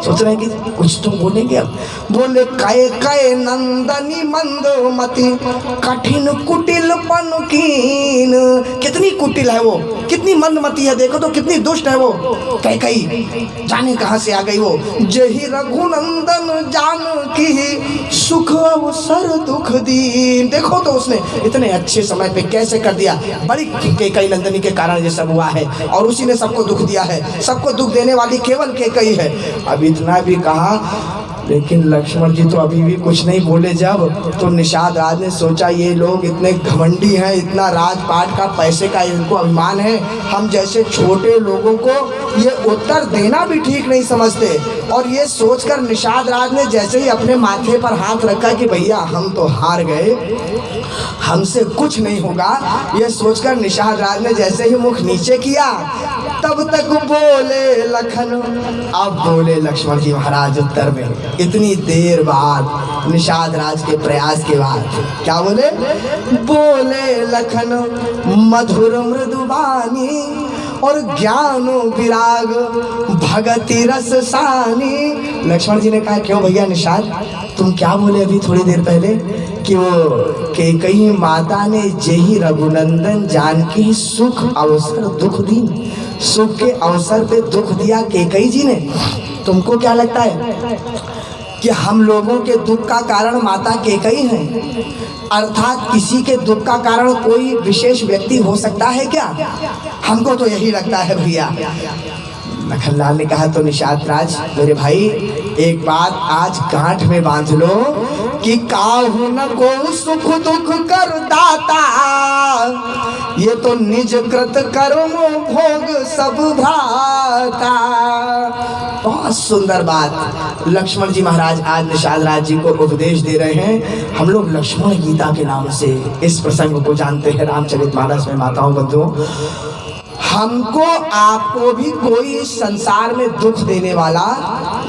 सोच रहे हैं कि कुछ तो बोलेंगे। अब बोले कय कय नंदनी मंदमती कठिन कुटिल पनुकीन। कितनी कुटिल है वो, कितनी मंदमती है, देखो तो कितनी दुष्ट है वो। कई कई जाने कहाँ से आ गई वो। जही रघुनंदन जानकी सुख अवसर दुख दीन। देखो तो उसने इतने अच्छे समय पे कैसे कर दिया। बड़ी कैकई नंदनी के कारण ये सब हुआ है और उसी ने सबको दुख दिया है। सबको दुख देने वाली केवल कैकई है। अब इतना भी कहा, लेकिन लक्ष्मण जी तो अभी भी कुछ नहीं बोले। जब तो निषाद राज ने सोचा ये लोग इतने घमंडी हैं, इतना राजपाट का पैसे का इनको अभिमान है, हम जैसे छोटे लोगों को ये उत्तर देना भी ठीक नहीं समझते। और ये सोचकर निषाद राज ने जैसे ही अपने माथे पर हाथ रखा कि भैया हम तो हार गए, हमसे कुछ नहीं होगा, ये सोचकर निषाद राज ने जैसे ही मुख नीचे किया, तब तक बोले लखन। अब बोले लक्ष्मण जी महाराज उत्तर में, इतनी देर बाद निषाद राज के प्रयास के बाद क्या बोले? बोले लखन मधुर मृदुबानी और ज्ञानो विराग भगति रस सानी। लक्ष्मण जी ने कहा क्यों भैया निषाद, तुम क्या बोले अभी थोड़ी देर पहले कि वो कैकई माता ने जेहि रघुनंदन जानकी सुख अवसर दुख दी। सुख के अवसर पे दुख दिया कैकई जी ने। तुमको क्या लगता है कि हम लोगों के दुख का कारण माता कैकई है? अर्थात किसी के दुख का कारण कोई विशेष व्यक्ति हो सकता है क्या? हमको तो यही लगता है भैया। लखनलाल ने कहा तो निषाद राज मेरे भाई एक बात आज गांठ में बांध लो कि काहू न को सुख दुख कर दाता, ये तो निज कृत कर्म भोग सब भ्राता। बहुत सुंदर बात लक्ष्मण जी महाराज आज निषाद राज जी को उपदेश दे रहे हैं। हम लोग लक्ष्मण गीता के नाम से इस प्रसंग को जानते हैं, रामचरितमानस में। माताओं बंधुओं, हमको आपको भी कोई संसार में दुख देने वाला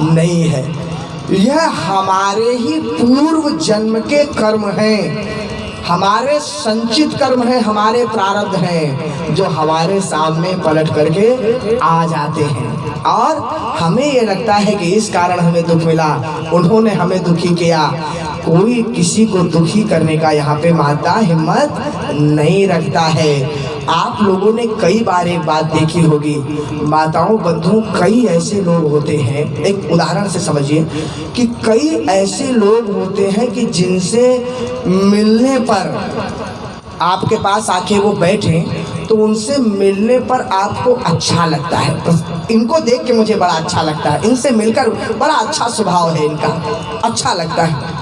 नहीं है। यह हमारे ही पूर्व जन्म के कर्म हैं, हमारे संचित कर्म हैं, हमारे प्रारब्ध हैं जो हमारे सामने पलट करके आ जाते हैं। और हमें ये लगता है कि इस कारण हमें दुख मिला, उन्होंने हमें दुखी किया। कोई किसी को दुखी करने का यहाँ पे माता हिम्मत नहीं रखता है। आप लोगों ने कई बार एक बात देखी होगी माताओं बंधुओं, कई ऐसे लोग होते हैं, एक उदाहरण से समझिए कि कई ऐसे लोग होते हैं कि जिनसे मिलने पर आपके पास आके वो बैठे तो उनसे मिलने पर आपको अच्छा लगता है। इनको देख के मुझे बड़ा अच्छा लगता है, इनसे मिलकर बड़ा अच्छा स्वभाव है इनका, अच्छा लगता है।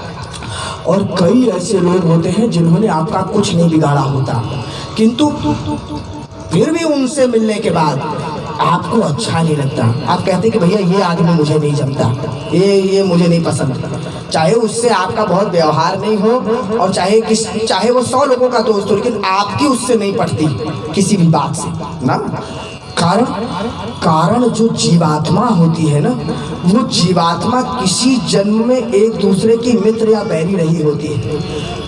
और कई ऐसे लोग होते हैं जिन्होंने आपका कुछ नहीं बिगाड़ा होता, किंतु फिर भी उनसे मिलने के बाद आपको अच्छा नहीं लगता। आप कहते हैं कि भैया ये आदमी मुझे नहीं जमता, ये मुझे नहीं पसंद। चाहे उससे आपका बहुत व्यवहार नहीं हो और चाहे वो 100 लोगों का दोस्त हो, लेकिन आपकी उससे नहीं पटती किसी भी बात से ना। कारण जो जीवात्मा होती है ना, वो जीवात्मा किसी जन्म में एक दूसरे की मित्र या बैरी नहीं होती है।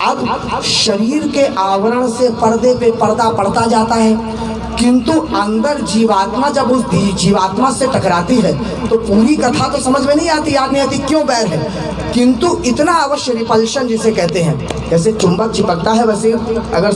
अब शरीर के आवरण से पर्दे पे पर्दा पड़ता जाता है, किंतु अंदर जीवात्मा जब उस जीवात्मा से टकराती है तो पूरी कथा तो समझ में नहीं आती, याद नहीं आती क्यों बैर है, किंतु इतना अवश्य रिपल्शन जिसे कहते हैं, जैसे चुंबक चिपकता है वैसे अगर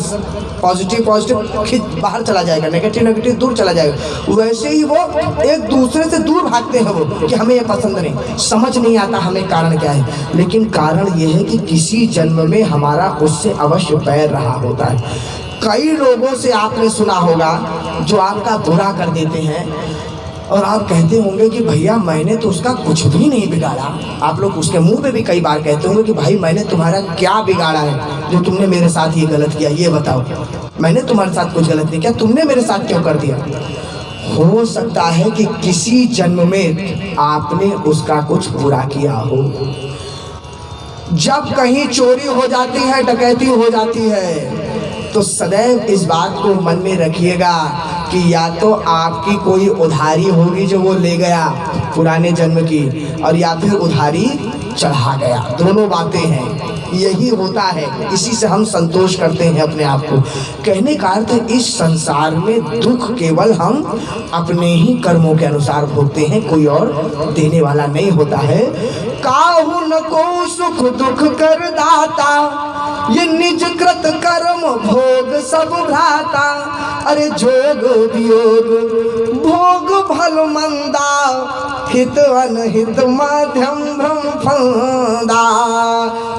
पॉजिटिव खिंच बाहर चला जाएगा, नेगेटिव दूर चला जाएगा, वैसे ही वो एक दूसरे से दूर भागते हैं वो कि हमें ये पसंद नहीं, समझ नहीं आता हमें कारण क्या है। लेकिन कारण ये है कि किसी जन्म में हमारा उससे अवश्य बैर रहा होता है। कई लोगों से आपने सुना होगा जो आपका बुरा कर देते हैं और आप कहते होंगे कि भैया मैंने तो उसका कुछ भी नहीं बिगाड़ा। आप लोग उसके मुंह पे भी कई बार कहते होंगे कि भाई मैंने तुम्हारा क्या बिगाड़ा है जो तुमने मेरे साथ ये गलत किया, ये बताओ। मैंने तुम्हारे साथ कुछ गलत नहीं किया, तुमने मेरे साथ क्यों कर दिया। हो सकता है कि किसी जन्म में आपने उसका कुछ बुरा किया हो। जब कहीं चोरी हो जाती है, डकैती हो जाती है, तो सदैव इस बात को मन में रखिएगा कि या तो आपकी कोई उधारी होगी जो वो ले गया पुराने जन्म की, और या फिर उधारी चढ़ा गया। दोनों बातें हैं, यही होता है, इसी से हम संतोष करते हैं अपने आप को। कहने का अर्थ इस संसार में दुख केवल हम अपने ही कर्मों के अनुसार भोगते हैं, कोई और देने वाला नहीं होता है। काहू न को सुख दुख कर दाता, ये निज कृत कर्म भोग सब भ्राता। अरे जोग वियोग भोग भल मंदा, हित अनहित माध्यम भ्रम फंदा।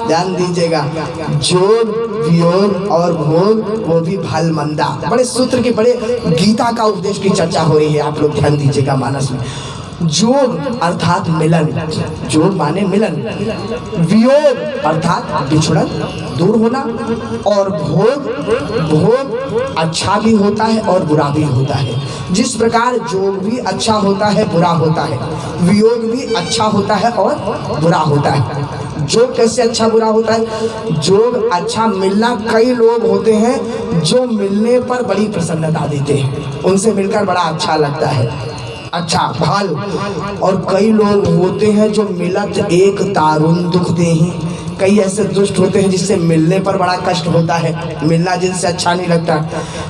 ध्यान दीजिएगा, जोग वियोग और भोग वो भी भल मंदा, बड़े सूत्र के, बड़े गीता का उपदेश की चर्चा हो रही है, आप लोग ध्यान दीजिएगा मानस में। जोग अर्थात मिलन, जोग माने मिलन, वियोग अर्थात बिछड़न, दूर होना, और भोग, भोग अच्छा भी होता है और बुरा भी होता है। जिस प्रकार जोग भी अच्छा होता है बुरा होता है, वियोग भी अच्छा होता है और बुरा होता है। जोग कैसे अच्छा बुरा होता है? जोग अच्छा मिलना, कई लोग होते हैं जो मिलने पर बड़ी प्रसन्नता देते हैं, उनसे मिलकर बड़ा अच्छा लगता है, अच्छा भल। और कई लोग होते हैं जो मिलत एक दारुण दुख दे हैं। कई ऐसे दुष्ट होते हैं जिससे मिलने पर बड़ा कष्ट होता है, मिलना जिनसे अच्छा नहीं लगता।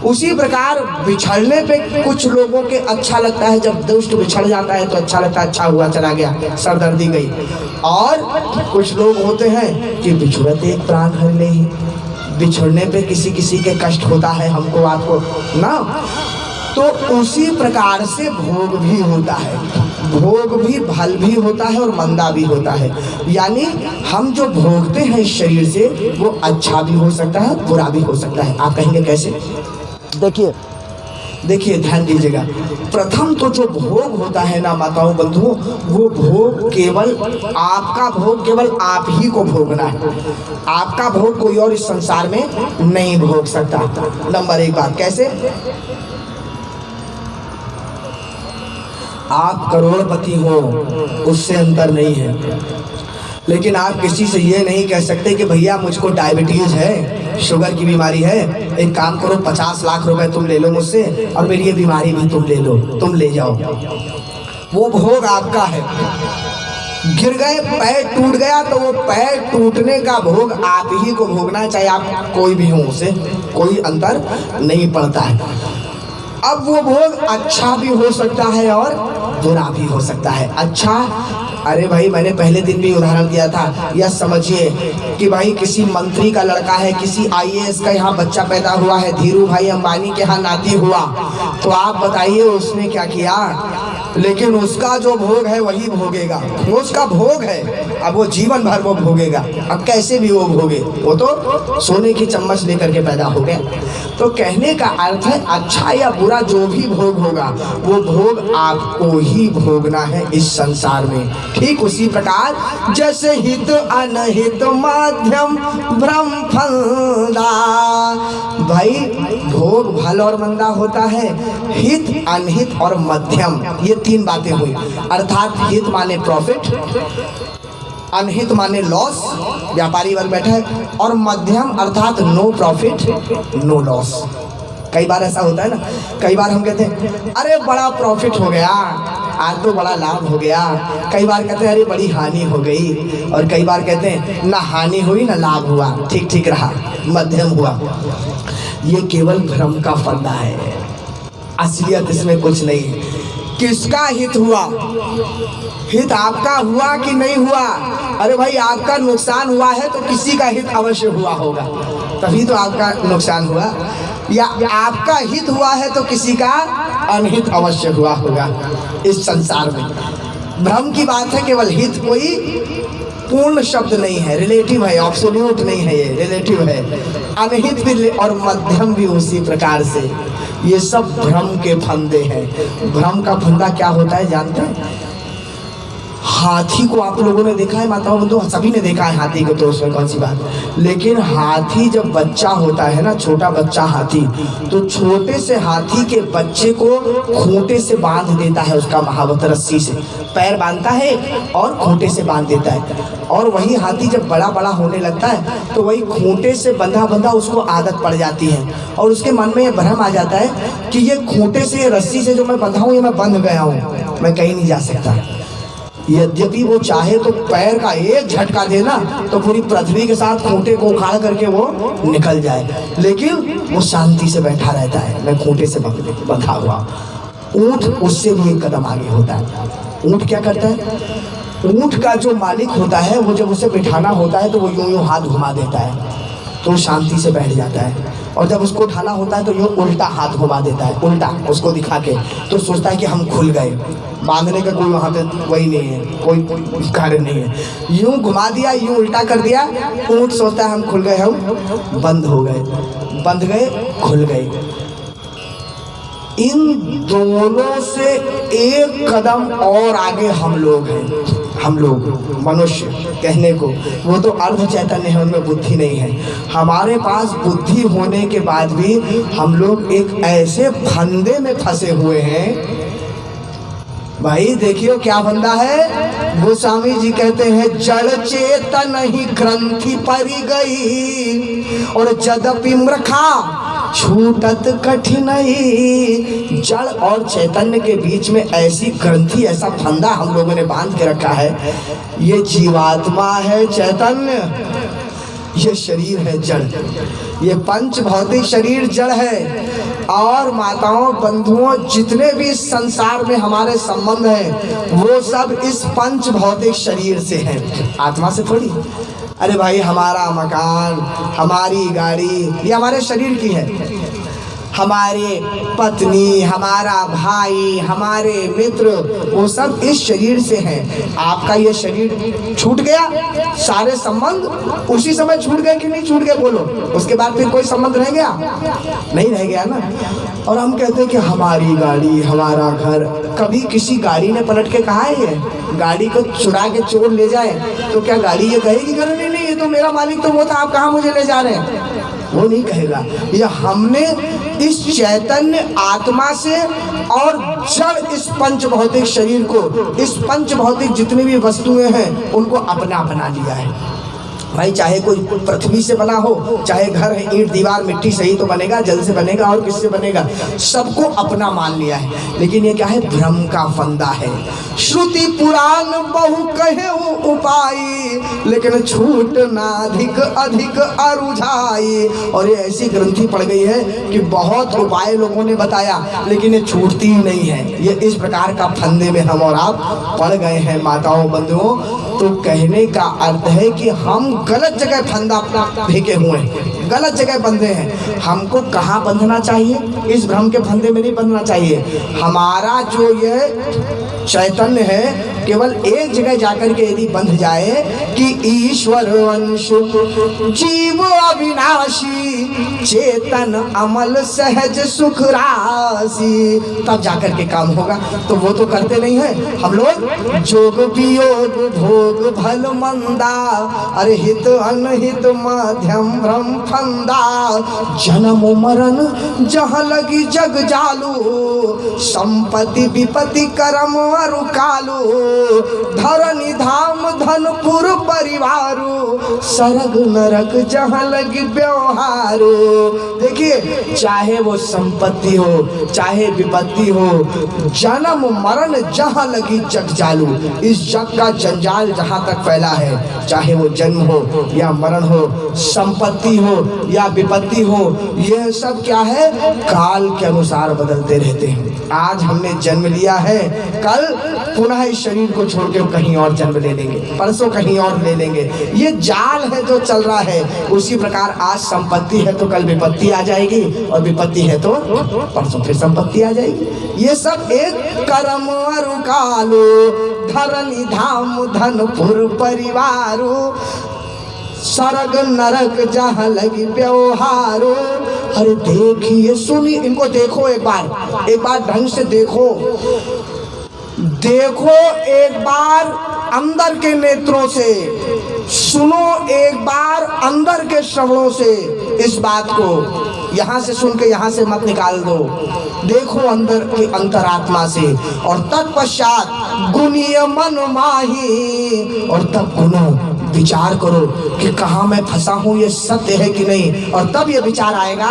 उसी प्रकार बिछड़ने पे कुछ लोगों के अच्छा लगता है, जब दुष्ट बिछड़ जाता है तो अच्छा लगता है, अच्छा हुआ चला गया, सरदर्दी गई। और कुछ लोग होते हैं कि बिछुड़त एक प्राण हर ले ही, बिछड़ने पे किसी किसी के कष्ट होता है, हमको आपको ना। तो उसी प्रकार से भोग भी होता है, भोग भी भल भी होता है और मंदा भी होता है। यानी हम जो भोगते हैं इस शरीर से वो अच्छा भी हो सकता है, बुरा भी हो सकता है। आप कहेंगे कैसे? देखिए देखिए ध्यान दीजिएगा। प्रथम तो जो भोग होता है ना माताओं बंधुओं, वो भोग केवल आपका भोग केवल आप ही को भोगना है। आपका भोग कोई और इस संसार में नहीं भोग सकता। नंबर एक बात, कैसे? आप करोड़पति हो उससे अंतर नहीं है, लेकिन आप किसी से ये नहीं कह सकते कि भैया मुझको डायबिटीज़ है, शुगर की बीमारी है, एक काम करो 50 लाख रुपए तुम ले लो मुझसे और मेरी ये बीमारी भी तुम ले लो, तुम ले जाओ। वो भोग आपका है। गिर गए, पैर टूट गया तो वो पैर टूटने का भोग आप ही को भोगना है, चाहे आप कोई भी हो, उसे कोई अंतर नहीं पड़ता है। अब वो भोग अच्छा भी हो सकता है और बुरा भी हो सकता है। अच्छा, अरे भाई मैंने पहले दिन भी उदाहरण दिया था, यह समझिए कि भाई किसी मंत्री का लड़का है, किसी IAS का यहाँ बच्चा पैदा हुआ है, धीरू भाई अंबानी के यहाँ नाती हुआ, तो आप बताइए उसने क्या किया? लेकिन उसका जो भोग है वही भोगेगा, वो उसका भोग है, अब वो जीवन भर वो भोगेगा। अब कैसे भी वो भोगे, वो तो सोने की चम्मच लेकर के पैदा हो गया। तो कहने का अर्थ है अच्छा या बुरा जो भी भोग होगा वो भोग आपको ही भोगना है इस संसार में। ठीक उसी प्रकार जैसे हित अनहित माध्यम भ्रम फंदा, भाई भोग भल और मंदा होता है, हित अनहित और मध्यम, ये तीन बातें हुई। अर्थात हित माने प्रॉफिट, अनहित माने लॉस, व्यापारी वर्ग बैठा है, और मध्यम अर्थात नो प्रॉफिट नो लॉस। कई बार ऐसा होता है ना, कई बार हम कहते हैं अरे बड़ा प्रॉफिट हो गया, आज तो बड़ा लाभ हो गया। कई बार कहते हैं अरे बड़ी हानि हो गई, और कई बार कहते हैं ना हानि हुई ना लाभ हुआ, ठीक ठीक रहा, मध्यम हुआ। ये केवल भ्रम का फंदा है, असलियत इसमें कुछ नहीं है। किसका हित हुआ? हित आपका हुआ कि नहीं हुआ? अरे भाई आपका नुकसान हुआ है तो किसी का हित अवश्य हुआ होगा, तभी तो आपका नुकसान हुआ। या आपका हित हुआ है तो किसी का अनहित अवश्य हुआ होगा। इस संसार में भ्रम की बात है, केवल हित कोई पूर्ण शब्द नहीं है, रिलेटिव है, एब्सोल्यूट नहीं है, ये रिलेटिव है। अनहित भी और मध्यम भी उसी प्रकार से, ये सब भ्रम के फंदे हैं। भ्रम का फंदा क्या होता है जानते हैं? हाथी को आप लोगों ने देखा है माताओं बंधु, सभी ने देखा है हाथी को, तो उसमें कौन सी बात। लेकिन हाथी जब बच्चा होता है ना, छोटा बच्चा हाथी, तो छोटे से हाथी के बच्चे को खूंटे से बांध देता है, उसका महावत रस्सी से पैर बांधता है और खूंटे से बांध देता है। और वही हाथी जब बड़ा बड़ा होने लगता है तो वही खूंटे से बंधा बंधा उसको आदत पड़ जाती है, और उसके मन में ये भ्रम आ जाता है कि ये खूंटे से, रस्सी से जो मैं बंधा हूँ, ये मैं बंध गया हूँ, मैं कहीं नहीं जा सकता। यद्यपि वो चाहे तो पैर का एक झटका देना तो पूरी पृथ्वी के साथ खूंटे को उखाड़ करके वो निकल जाए, लेकिन वो शांति से बैठा रहता है, मैं खूंटे से बंधा हुआ। ऊंट उससे भी एक कदम आगे होता है। ऊंट क्या करता है? ऊंट का जो मालिक होता है वो जब उसे बिठाना होता है तो वो यूं यूं हाथ घुमा देता है, तो शांति से बैठ जाता है। और जब उसको उठाना होता है तो यूं उल्टा हाथ घुमा देता है, उल्टा उसको दिखा के, तो सोचता है कि हम खुल गए। बांधने का कोई वहाँ पे वही नहीं है, कोई कार्य नहीं है। यूं घुमा दिया, यूं उल्टा कर दिया, ऊंट सोचता है हम खुल गए, हम बंद हो गए, बंध गए, खुल गए। इन दोनों से एक कदम और आगे हम लोग हैं, हम लोग मनुष्य कहने को, वो तो अर्ध चैतन्य है, उनमें बुद्धि नहीं है। हमारे पास बुद्धि होने के बाद भी हम लोग एक ऐसे फंदे में फंसे हुए हैं। भाई देखियो क्या फंदा है। गोस्वामी जी कहते हैं जड़ चेतन ही ग्रंथि परी गई, और जदपि मृखा छूटत कठिनाई। जड़ और चैतन्य के बीच में ऐसी ग्रंथि, ऐसा फंदा हम लोगों ने बांध के रखा है। ये जीवात्मा है चैतन्य, ये शरीर है जड़, ये पंच भौतिक शरीर जड़ है। और माताओं बंधुओं जितने भी संसार में हमारे संबंध हैं वो सब इस पंच भौतिक शरीर से हैं, आत्मा से थोड़ी। अरे भाई हमारा मकान, हमारी गाड़ी, ये हमारे शरीर की है। हमारे पत्नी, हमारा भाई, हमारे मित्र, वो सब इस शरीर से हैं। आपका ये शरीर छूट गया, सारे संबंध उसी समय छूट गए कि नहीं छूट गए बोलो? उसके बाद फिर कोई संबंध रह गया? नहीं रह गया ना। और हम कहते हैं कि हमारी गाड़ी, हमारा घर। कभी किसी गाड़ी ने पलट के कहा है ये? गाड़ी को चुरा के चोर ले जाए तो क्या गाड़ी ये कहेगी कि नहीं नहीं ये तो मेरा मालिक तो वो था, आप कहाँ मुझे ले जा रहे हैं? वो नहीं कहेगा। ये हमने इस चैतन्य आत्मा से और जड़ इस पंच भौतिक शरीर को, इस पंच भौतिक जितनी भी वस्तुएं हैं उनको अपना बना लिया है। भाई चाहे कोई पृथ्वी से बना हो, चाहे घर है ईंट दीवार मिट्टी से ही तो बनेगा, जल से बनेगा और किससे बनेगा, सबको अपना मान लिया है। लेकिन ये क्या है? भ्रम का फंदा है। श्रुति पुराण बहु कहे उपाय, लेकिन छूट ना अधिक अधिक अरुझाई। और ये ऐसी ग्रंथि पड़ गई है कि बहुत उपाय लोगों ने बताया लेकिन ये छूटती ही नहीं है। ये इस प्रकार का फंदे में हम और आप पड़ गए हैं माताओं बंधुओं। तो कहने का अर्थ है कि हम गलत जगह फंदा फेंके हुए हैं, गलत जगह बंधे हैं। हमको कहाँ बंधना चाहिए? इस भ्रम के फंदे में नहीं बंधना चाहिए। हमारा जो ये चैतन्य है केवल एक जगह जाकर के यदि बंध जाए कि ईश्वर अंश जीव अविनाशी चेतन अमल सहज सुख राशि, तब जाकर के काम होगा। तो वो तो करते नहीं है हम लोग। जोग वियोग भोग भल मंदा, अरे हित अनहित मध्यम भ्रम फंदा। जन्म मरण जहाँ लगी जग जालू, संपत्ति विपत्ति कर्म अरु कालू। धरनी धाम धनपुर परिवारू, सरग नरक जहाँ लगी व्यवहारू। देखिए चाहे वो संपत्ति हो चाहे विपत्ति हो, जन्म मरण जहाँ लगी जग जालू। इस जग का जंजाल जहाँ तक फैला है, चाहे वो जन्म हो या मरण हो, संपत्ति हो या विपत्ति हो, यह सब क्या है? काल के अनुसार बदलते रहते हैं। आज हमने जन्म लिया है, कल पुनः इस शरीर को छोड़ के कहीं और जन्म ले लेंगे, परसों कहीं और ले लेंगे। ये जाल है जो चल रहा है। उसी प्रकार आज संपत्ति है तो कल विपत्ति आ जाएगी, और विपत्ति है तो परसों फिर संपत्ति आ जाएगी। ये सब एक कर्म अरु कालो, धरनी धाम धनपुर परिवारो। सरग नरक जहाँ लगी व्यवहारो। अरे देखिए सुनिए, इनको देखो एक बार ढंग से देखो एक बार अंदर के नेत्रों से सुनो, एक बार अंदर के श्रवणों से इस बात को, यहाँ से सुन के यहाँ से मत निकाल दो, देखो अंदर की अंतरात्मा से। और तत्पश्चात गुणीय मन माही, और तब गुनो, विचार करो कि कहाँ मैं फंसा हूँ, ये सत्य है कि नहीं। और तब ये विचार आएगा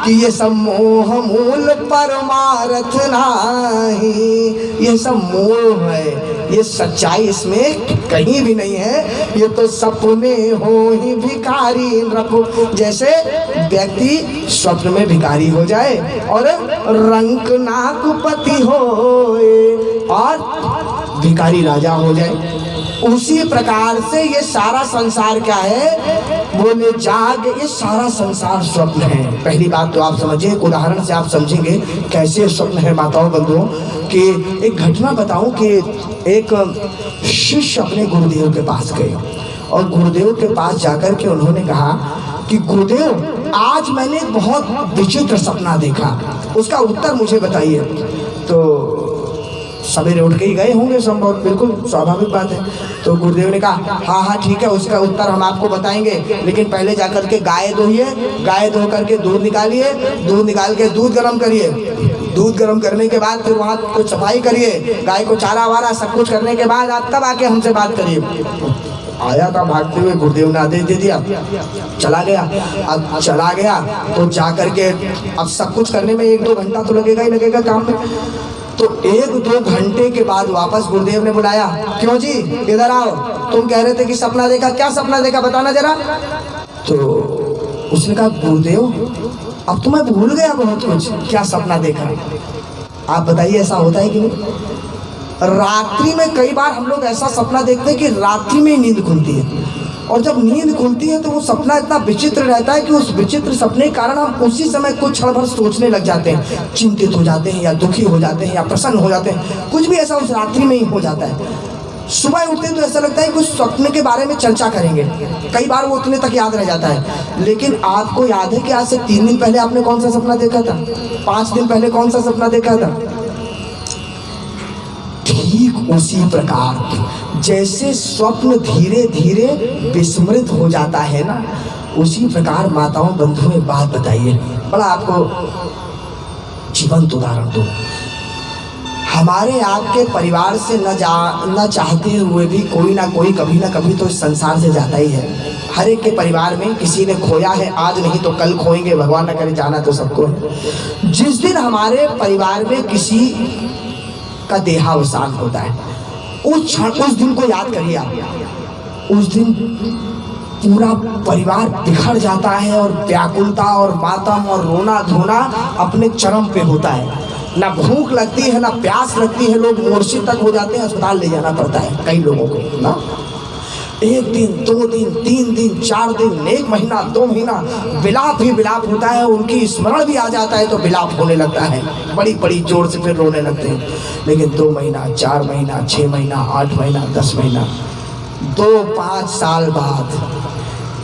कि ये सब मोह मूल परमार्थ नहीं, ये सब मोह है, ये सच्चाई इसमें कहीं भी नहीं है, ये तो सपने हो ही भिखारी रखो। जैसे व्यक्ति स्वप्न में भिखारी हो जाए और रंक नाकपति हो और भिखारी राजा हो जाए, उसी प्रकार से ये सारा संसार क्या है, बोले जाग, ये सारा संसार स्वप्न है। पहली बात तो आप समझिए, एक उदाहरण से आप समझेंगे कैसे स्वप्न है माताओं बंधुओं। कि एक घटना बताऊं कि एक शिष्य अपने गुरुदेव के पास गए और गुरुदेव के पास जाकर के उन्होंने कहा कि गुरुदेव, आज मैंने एक बहुत विचित्र सपना देखा, उसका उत्तर मुझे बताइए। तो सवेरे उठ के ही गए होंगे संभव, बिल्कुल स्वाभाविक बात है। तो गुरुदेव ने कहा हाँ हाँ ठीक है, उसका उत्तर हम आपको बताएंगे, लेकिन पहले जाकर के गाय धोइए, गाय धो करके दूध निकालिए, दूध निकाल के दूध गर्म करिए, दूध गर्म करने के बाद फिर वहाँ कुछ सफाई करिए, गाय को चारा वारा सब कुछ करने के बाद आप तब आके हमसे बात करिए। आया था भागते हुए, गुरुदेव ने आदेश दे दिया, चला गया। अब चला गया तो जा करके अब सब कुछ करने में 1-2 घंटा तो लगेगा ही लगेगा काम में। तो 1-2 घंटे के बाद वापस गुरुदेव ने बुलाया, क्यों जी इधर आओ, तुम कह रहे थे कि सपना देखा, क्या सपना देखा बताना जरा। तो उसने कहा गुरुदेव अब तो मैं भूल गया बहुत कुछ, क्या सपना देखा आप बताइए, ऐसा होता है कि नहीं। रात्रि में कई बार हम लोग ऐसा सपना देखते हैं कि रात्रि में नींद खुलती है, और जब नींद खुलती है तो वो सपना इतना विचित्र रहता है कि उस विचित्र सपने के कारण हम उसी समय कुछ क्षण भर सोचने लग जाते हैं, चिंतित हो जाते हैं या दुखी हो जाते हैं या प्रसन्न हो जाते हैं, कुछ भी ऐसा उस रात्रि में ही हो जाता है। सुबह उठते हैं तो ऐसा लगता है कुछ स्वप्न के बारे में चर्चा करेंगे, कई बार वो उतने तक याद रह जाता है। लेकिन आपको याद है कि आज से 3 दिन पहले आपने कौन सा सपना देखा था, 5 दिन पहले कौन सा सपना देखा था। ठीक उसी प्रकार जैसे स्वप्न धीरे धीरे विस्मृत हो जाता है ना, उसी प्रकार माताओं बंधुओं एक बात बताइए, बड़ा आपको जीवंत उदाहरण दो। हमारे आपके परिवार से न चाहते हुए भी कोई ना कोई कभी ना कभी तो इस संसार से जाता ही है। हर एक के परिवार में किसी ने खोया है, आज नहीं तो कल खोएंगे, भगवान न करे, जाना तो सबको है। जिस दिन हमारे परिवार में किसी का देहावसान होता है, उस दिन को याद करिए आप। उस दिन पूरा परिवार बिखर जाता है और व्याकुलता और मातम और रोना धोना अपने चरम पे होता है। ना भूख लगती है ना प्यास लगती है, लोग मूर्छित तक हो जाते हैं, अस्पताल ले जाना पड़ता है कई लोगों को ना। 1 दिन 2 दिन 3 दिन 4 दिन 1 महीना 2 महीना विलाप ही विलाप होता है, उनकी स्मरण भी आ जाता है तो विलाप होने लगता है, बड़ी बड़ी जोर से फिर रोने लगते हैं। लेकिन 2 महीना 4 महीना 6 महीना 8 महीना 10 महीना 2-5 साल बाद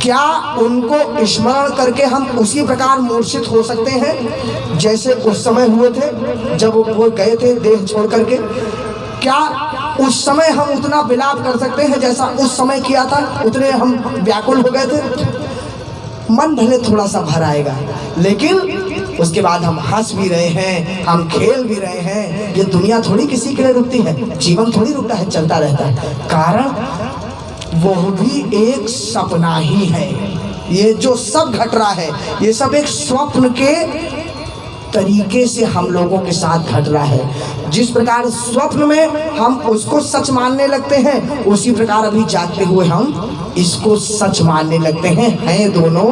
क्या उनको स्मरण करके हम उसी प्रकार मूर्छित हो सकते हैं जैसे उस समय हुए थे जब वो गए थे देह छोड़ करके। क्या उस समय हम उतना विलाप कर सकते हैं जैसा उस समय किया था, उतने हम व्याकुल हो गए थे। मन भले थोड़ा सा भर आएगा, लेकिन उसके बाद हम हंस भी रहे हैं, हम खेल भी रहे हैं। ये दुनिया थोड़ी किसी के लिए रुकती है, जीवन थोड़ी रुकता है, चलता रहता है। कारण वो भी एक सपना ही है। ये जो सब घट रहा है ये सब एक स्वप्न के तरीके से हम लोगों के साथ घट रहा है। जिस प्रकार स्वप्न में हम उसको सच मानने लगते हैं, उसी प्रकार अभी जागते हुए हम इसको सच मानने लगते हैं दोनों।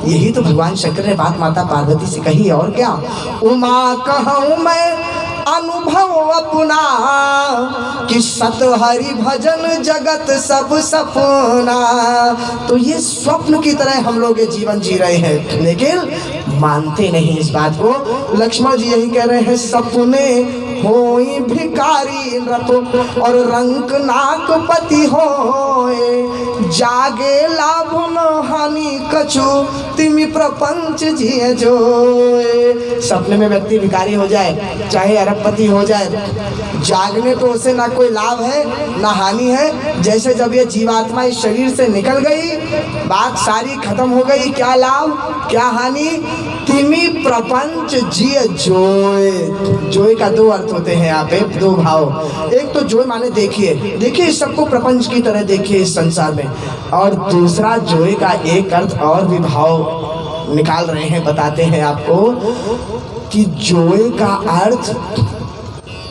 यही तो भगवान शंकर ने बात माता पार्वती से कही, और क्या। उमा कहूँ मैं अनुभव अपना कि सत हरि भजन जगत सब सपना। तो ये स्वप्न की तरह हम लोग ये जीवन जी रहे हैं, लेकिन मानते नहीं इस बात को। लक्ष्मण जी यही कह रहे हैं, सपने होई भिखारी रतो और रंक नाक पति होए, जागे लाभ न हानि कछु तिमि प्रपंच जिए जोए। सपने में व्यक्ति भिखारी हो जाए चाहे अरबपति हो जाए, जागने तो उसे ना कोई लाभ है ना हानि है। जैसे जब ये जीवात्मा इस शरीर से निकल गई, बात सारी खत्म हो गई, क्या लाभ क्या हानि। तिमि प्रपंच जिए जोए। जोए का दो अर्थ होते हैं यहाँ पे, दो भाव। एक तो जोए माने देखिए सबको प्रपंच की तरह देखिए इस संसार में, और दूसरा जोए का एक अर्थ और भी भाव निकाल रहे हैं, बताते हैं आपको कि जोए का अर्थ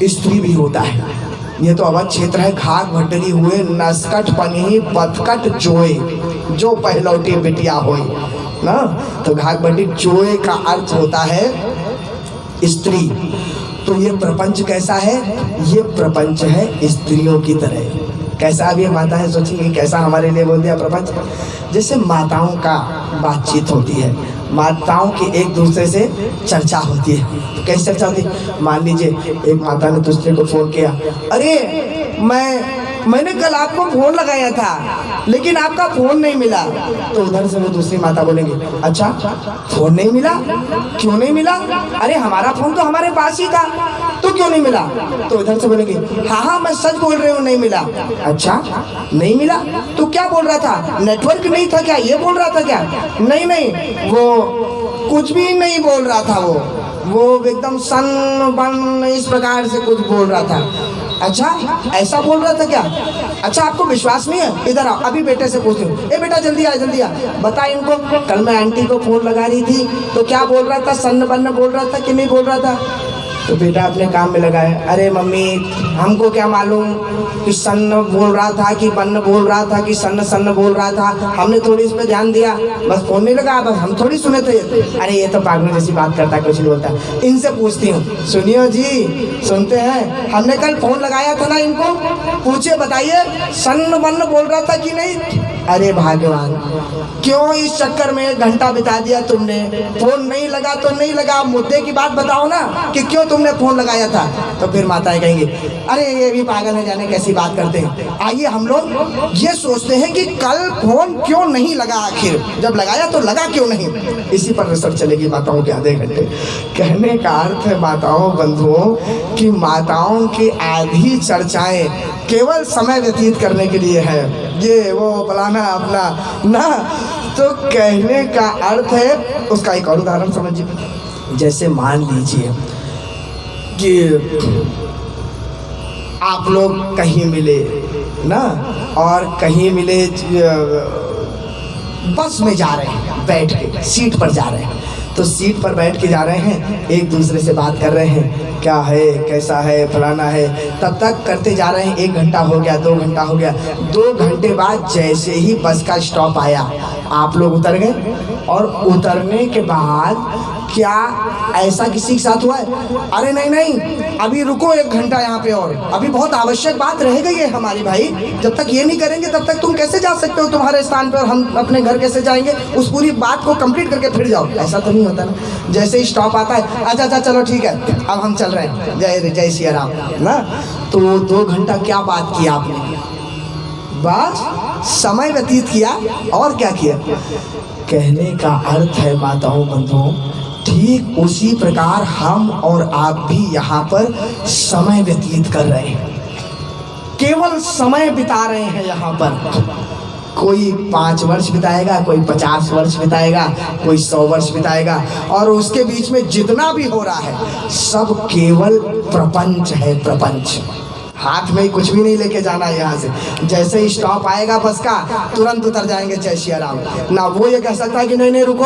स्त्री भी होता है। ये तो अवध क्षेत्र है, घाघ भटरी हुए नसकट पनही पथकट जोए, जो पहलौटी बिटिया होए ना। तो घाघ भटरी जोए का अर्थ होता है स्त्री। तो ये प्रपंच कैसा है, ये प्रपंच है स्त्रियों की तरह। कैसा, अब ये माता है सोचिए कैसा हमारे लिए बोल दिया प्रपंच। जैसे माताओं का बातचीत होती है, माताओं की एक दूसरे से चर्चा होती है। तो कैसे चर्चा होती है, मान लीजिए एक माता ने दूसरे को फोन किया, अरे मैंने कल आपको फोन लगाया था लेकिन आपका फोन नहीं मिला। तो उधर से वो दूसरी माता बोलेंगे, अच्छा फोन नहीं मिला, क्यों नहीं मिला? अरे हमारा फोन तो हमारे पास ही था, तो क्यों नहीं मिला? तो इधर से बोलेंगे, हाँ मैं सच बोल रही हूँ, नहीं मिला। अच्छा नहीं मिला तो क्या बोल रहा था, नेटवर्क नहीं था क्या, ये बोल रहा था क्या? नहीं वो कुछ भी नहीं बोल रहा था, वो एकदम सन बन इस प्रकार से कुछ बोल रहा था। अच्छा ऐसा बोल रहा था क्या? अच्छा आपको विश्वास नहीं है, इधर आओ अभी बेटे से पूछती हूँ। ए बेटा जल्दी आ बता इनको, कल मैं आंटी को फोन लगा रही थी तो क्या बोल रहा था, सन्न बन्न बोल रहा था कि नहीं बोल रहा था? तो बेटा अपने काम में लगा है, अरे मम्मी हमको क्या मालूम कि सन्न बोल रहा था कि बन्न बोल रहा था कि सन्न बोल रहा था, हमने थोड़ी इस पे ध्यान दिया, बस फोन नहीं लगा, बस हम थोड़ी सुने थे। अरे ये तो पागल जैसी बात करता है, कुछ नहीं बोलता। इनसे पूछती हूँ, सुनियो जी सुनते हैं, हमने कल फोन लगाया था ना, इनको पूछिए बताइए सन्न बन्न बोल रहा था कि नहीं? अरे भगवान क्यों इस चक्कर में 1 घंटा बिता दिया तुमने, फोन नहीं लगा तो नहीं लगा, मुद्दे की बात बताओ ना कि क्यों तुमने फोन लगाया था। तो फिर माताएं कहेंगी, अरे ये भी पागल है, जाने कैसी बात करते हैं। आइए हम लोग ये सोचते हैं कि कल फोन क्यों नहीं लगा, आखिर जब लगाया तो लगा क्यों नहीं। इसी पर रिसर्च चलेगी माताओं के आधे घंटे। कहने का अर्थ है माताओं बंधुओं कि माताओं की आधी चर्चाएं केवल समय व्यतीत करने के लिए है, ये वो फलाना अपना ना। तो कहने का अर्थ है, उसका एक और उदाहरण समझिए। जैसे मान लीजिए कि आप लोग कहीं मिले ना, और कहीं मिले बस में जा रहे हैं, बैठ के सीट पर जा रहे हैं, तो सीट पर बैठ के जा रहे हैं, एक दूसरे से बात कर रहे हैं, क्या है कैसा है फलाना है, तब तक करते जा रहे हैं। 1 घंटा हो गया, 2 घंटा हो गया, 2 घंटे बाद जैसे ही बस का स्टॉप आया आप लोग उतर गए, और उतरने के बाद क्या ऐसा किसी के साथ हुआ है, अरे नहीं अभी रुको 1 घंटा यहाँ पे, और अभी बहुत आवश्यक बात रह गई है हमारी भाई, जब तक ये नहीं करेंगे तब तक तुम कैसे जा सकते हो तुम्हारे स्थान पे, और हम अपने घर कैसे जाएंगे, उस पूरी बात को कंप्लीट करके फिर जाओ। ऐसा तो नहीं होता ना। जैसे ही स्टॉप आता है, अच्छा चलो ठीक है अब हम चल रहे हैं, जय सिया राम ना। तो 2 घंटा क्या बात की आपने, बस समय व्यतीत किया, और क्या किया। कहने का अर्थ है माताओं बंधुओं, ठीक उसी प्रकार हम और आप भी यहाँ पर समय व्यतीत कर रहे हैं, केवल समय बिता रहे हैं यहाँ पर। कोई 5 वर्ष बिताएगा, कोई 50 वर्ष बिताएगा, कोई 100 वर्ष बिताएगा, और उसके बीच में जितना भी हो रहा है सब केवल प्रपंच है, प्रपंच। हाथ में कुछ भी नहीं लेके जाना है यहाँ से। जैसे ही स्टॉप आएगा बस का, तुरंत उतर जाएंगे, जय सिया राम। ना वो ये कह सकता है कि नहीं रुको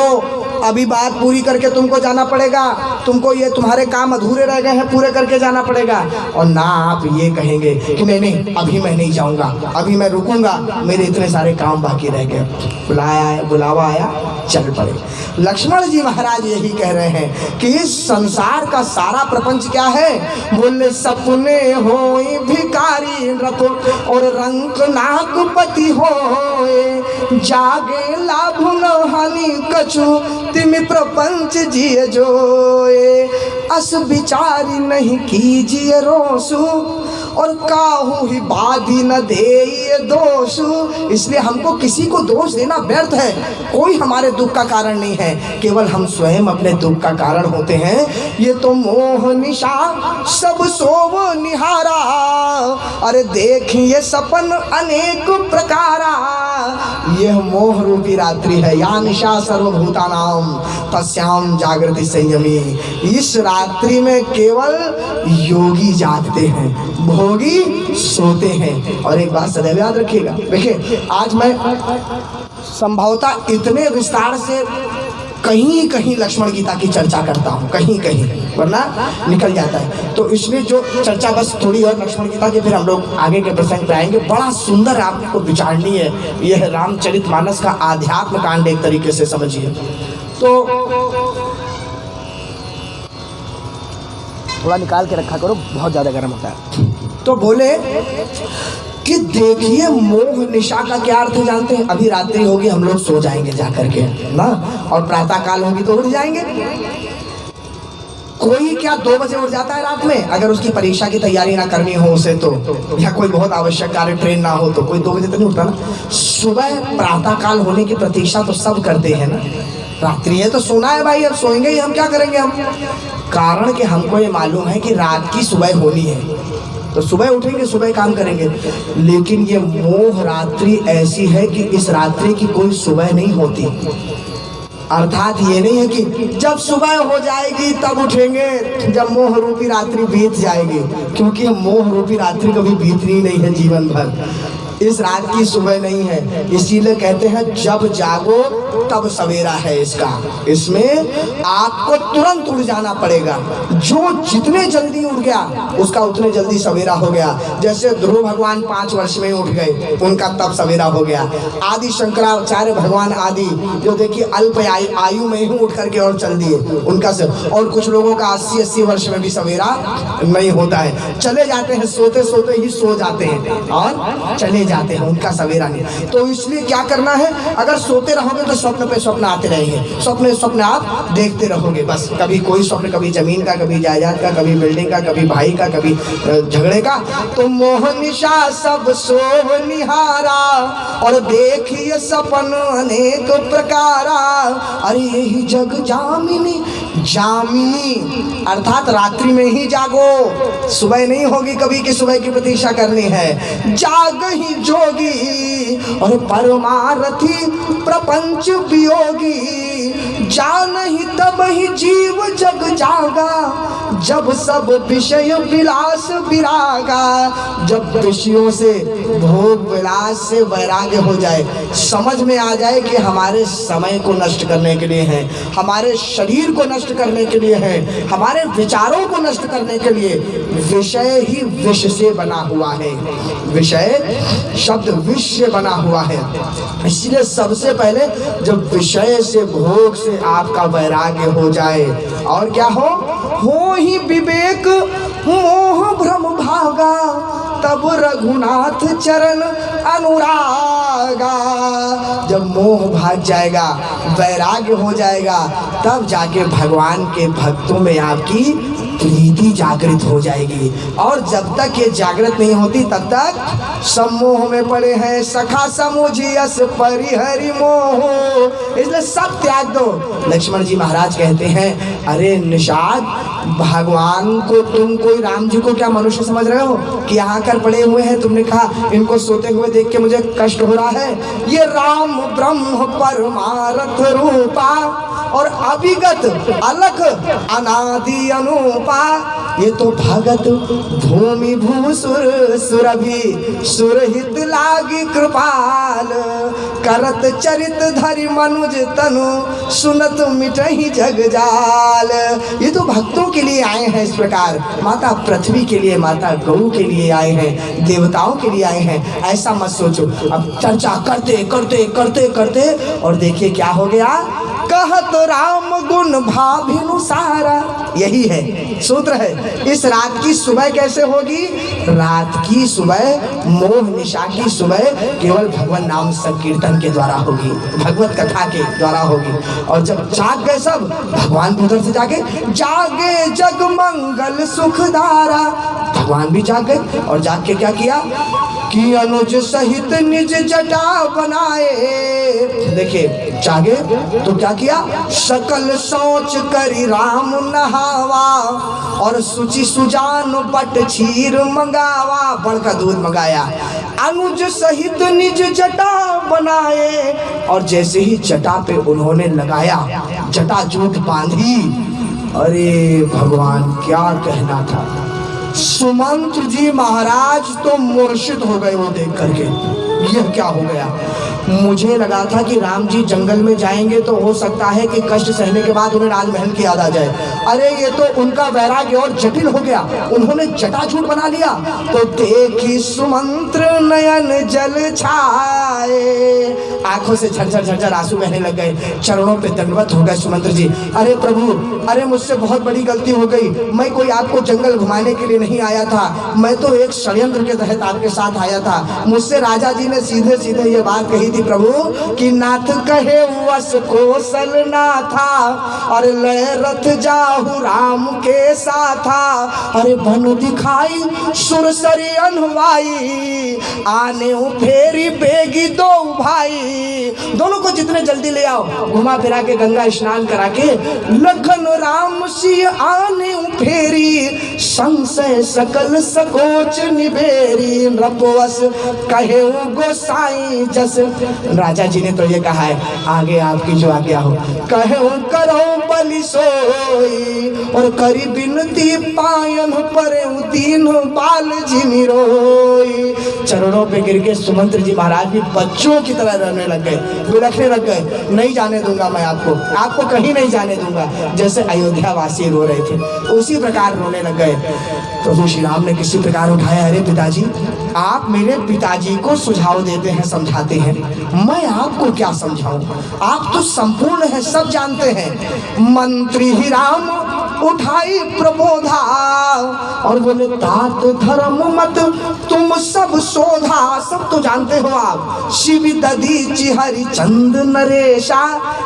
अभी बात पूरी करके तुमको जाना पड़ेगा, तुमको ये तुम्हारे काम अधूरे रह गए हैं, पूरे करके जाना पड़ेगा। और ना आप ये कहेंगे कि नहीं अभी मैं नहीं जाऊँगा, अभी मैं रुकूंगा, मेरे इतने सारे काम बाकी रह गए। बुलावा आया चल पड़े। लक्ष्मण जी महाराज यही कह रहे हैं कि इस संसार का सारा प्रपंच क्या है, बोले सपने होए भिकारी रत और रंक नाक पति होए, जागे लाभ न हानि कछु तिमि प्रपंच जिए जोए। अस विचारी नहीं कीजिए रोसु और काहू ही बाधी न दे ये दोष, इसलिए हमको किसी को दोष देना व्यर्थ है। कोई हमारे दुख का कारण नहीं है, केवल हम स्वयं अपने दुख का कारण होते हैं। ये तो मोह निशा सब सोव निहारा, अरे देखिए सपन अनेक प्रकारा। यह मोह रूपी रात्रि है, या निशा सर्वभूतानाम तस्याम जागृति संयमी। इस रात्रि में केवल योगी जागते हैं, भोगी सोते हैं। और एक बात सदैव याद रखिएगा, देखिए आज मैं संभवतः इतने विस्तार से कहीं कहीं लक्ष्मण गीता की चर्चा करता हूँ, कहीं कहीं, वरना निकल जाता है। तो इसलिए जो चर्चा बस थोड़ी और लक्ष्मण गीता की, फिर हम लोग आगे के प्रसंग पे आएंगे। बड़ा सुंदर आपको विचारनी है, यह रामचरितमानस का आध्यात्म कांड एक तरीके से समझिए। तो थोड़ा निकाल के रखा करो, बहुत ज़्यादा गर्म होता है। तो बोले कि देखिए मोह निशा का क्या अर्थ है जानते हैं? अभी रात्रि होगी, हम लोग सो जाएंगे जा करके ना, और प्रातः काल होगी तो उठ जाएंगे। कोई क्या 2 बजे उठ जाता है रात में? अगर उसकी परीक्षा की तैयारी ना करनी हो उसे तो, या कोई बहुत आवश्यक कार्य ट्रेन ना हो तो कोई 2 बजे तो नहीं उठता ना। सुबह प्रातः काल होने की प्रतीक्षा तो सब करते हैं ना। रात्रि है तो सोना है भाई, अब सोएंगे ही, हम क्या करेंगे हम? कारण कि हमको ये मालूम है कि रात की सुबह होनी है, तो सुबह उठेंगे, सुबह काम करेंगे। लेकिन ये मोह रात्रि ऐसी है कि इस रात्रि की कोई सुबह नहीं होती। अर्थात ये नहीं है कि जब सुबह हो जाएगी तब उठेंगे, जब मोह रूपी रात्रि बीत जाएगी, क्योंकि मोह रूपी रात्रि कभी बीतनी नहीं है जीवन भर। इस रात की सुबह नहीं है, इसीलिए कहते हैं जब जागो तब सवेरा है इसका। इसमें आपको तुरंत उठ जाना पड़ेगा। जो जितने जल्दी उठ गया उसका उतने जल्दी सवेरा हो गया। जैसे ध्रुव भगवान 5 वर्ष में उठ गए, उनका तब सवेरा हो गया। आदि शंकराचार्य भगवान आदि जो देखिए अल्प आयु में ही उठ करके और चल दिए उनका से। और कुछ लोगों का 80-80 वर्ष में भी सवेरा नहीं होता है, चले जाते हैं, सोते सोते ही सो जाते हैं और चले जाते हैं, उनका सवेरा नहीं। तो इसलिए क्या करना है, अगर सोते रहोगे तो स्वप्न पे स्वप्न आते रहेंगे, स्वप्न आप देखते रहोगे बस। कभी कोई स्वप्न, कभी जमीन का, कभी जायदाद का, कभी बिल्डिंग का, कभी भाई का, कभी झगड़े का। तो मोह निशा सब सोव निहारा, और देखिए सपन अनेक प्रकारा। अरे यही जग जामिनी, जामिनी अर्थात रात्रि में ही जागो, सुबह नहीं होगी कभी कि सुबह की प्रतीक्षा करनी है। जाग ही जोगी और परमारथी प्रपंच वियोगी, जान ही तब ही जीव जग जागा, जब सब विषय विलास विरागा। जब विषयों से, भोग विलास से वैराग्य हो जाए, समझ में आ जाए कि हमारे समय को नष्ट करने के लिए है, हमारे शरीर को नष्ट करने के लिए है, हमारे विचारों को नष्ट करने के लिए। विषय ही विष से बना हुआ है, विषय शब्द विष से बना हुआ है। इसलिए सबसे पहले जब विषय से, भोग से आपका वैराग्य हो जाए, और क्या हो ही विवेक मोह भ्रम भागा, तब रघुनाथ चरण अनुरागा। जब मोह भाग जाएगा, वैराग्य हो जाएगा, तब जाके भगवान के भक्तों में आपकी प्रीति जागृत हो जाएगी। और जब तक ये जागृत नहीं होती तब तक सम्मोह में पड़े हैं। सखा समुझियस परिहरि मोह, इसलिए सब त्याग दो। लक्ष्मण जी महाराज कहते हैं, अरे निषाद, भगवान को तुम कोई राम जी को क्या मनुष्य समझ रहे हो कि यहाँ कर पड़े हुए हैं? तुमने कहा इनको सोते हुए देख के मुझे कष्ट हो रहा है। ये राम ब्रह्म परमारथ रूपा और अभिगत अलख अनादि अनुपा, ये तो भगत भूमि भूसुर सुरभि सुरहित लागी कृपाल, करत चरित धरि मनुज तनु सुनत मिटहि जग जाल। ये तो भक्तों के लिए आए हैं, इस प्रकार माता पृथ्वी के लिए, माता गौ के लिए आए हैं, देवताओं के लिए आए हैं। ऐसा मत सोचो। अब चर्चा करते करते करते करते और देखिए क्या हो गया, कहत राम गुण भाभिनु सारा। यही है सूत्र है। इस रात की सुबह कैसे होगी? रात की सुबह, मोह निशा की सुबह केवल भगवान नाम संकीर्तन के द्वारा होगी, भगवत कथा के द्वारा होगी। और जब जाग गए सब, भगवान भी उधर से जागे, जागे जग मंगल सुखधारा। भगवान भी जाग गए और जाग के क्या किया कि अनुज सहित निज जटा बनाए। देखिए जागे तो क्या किया, सकल सोच करी राम नहावा और सुचि सुजान बट क्षीर मंगावा। बड़का दूध मंगाया, अनुज सहित निज जटा बनाए। और जैसे ही जटा पे उन्होंने लगाया, जटा जूट बांधी, अरे भगवान क्या कहना था। सुमंत्र जी महाराज तो मूर्छित हो गए वो देख करके, यह क्या हो गया। मुझे लगा था कि राम जी जंगल में जाएंगे तो हो सकता है कि कष्ट सहने के बाद उन्हें राजमहल की याद आ जाए। अरे ये तो उनका वैराग्य और जटिल हो गया, उन्होंने जटाजूट बना लिया। तो देखी सुमंत्र नयन जल छाए, आंखों से झरझर झरझर आंसू बहने लग गए, चरणों पे दंडवत हो गए सुमंत्र जी। अरे प्रभु, अरे मुझसे बहुत बड़ी गलती हो गई, मैं कोई आपको जंगल घुमाने के लिए नहीं आया था, मैं तो एक षड्यंत्र के तहत आपके साथ आया था। मुझसे राजा जी ने सीधे सीधे ये बात कही थी प्रभु कि नाथ कहे वस कौशल ना था, अरे लय रथ जाहु राम के साथा। अरे बन दिखाई सुरसरी अनवाई, आने फेरी बेगी दो भाई। दोनों को जितने जल्दी ले आओ, घुमा फिरा के गंगा स्नान करा के, लखन राम सिंह आने फेरी, संशय सकल सकोच निबेरी। नृपवस कहे गोसाई जस, राजा जी ने तो ये कहा है, आगे आपकी जो आज्ञा हो। कहे करो बलि सोई, और करी बिनती पायन परे तीन बाल जी रोई। चरणों पे गिर के सुमंत्र जी महाराज भी बच्चों की तरह रहने लग गए, बिलखने लग गए। नहीं जाने दूंगा मैं आपको कहीं नहीं जाने दूंगा। जैसे अयोध्या वासी रो रहे थे उसी प्रकार रोने लग गए। प्रभु श्री राम ने किसी प्रकार उठाया, अरे पिताजी, आप मेरे पिताजी को सुझाव देते हैं, समझाते हैं, मैं आपको क्या समझाऊं? आप तो संपूर्ण हैं, सब जानते हैं। मंत्री ही राम उठाई प्रबोधा, और बोले तात धर्म मत तुम सब शोधा। सब तो जानते हो आप। शिव दधीचि हरिचंद नरेशा।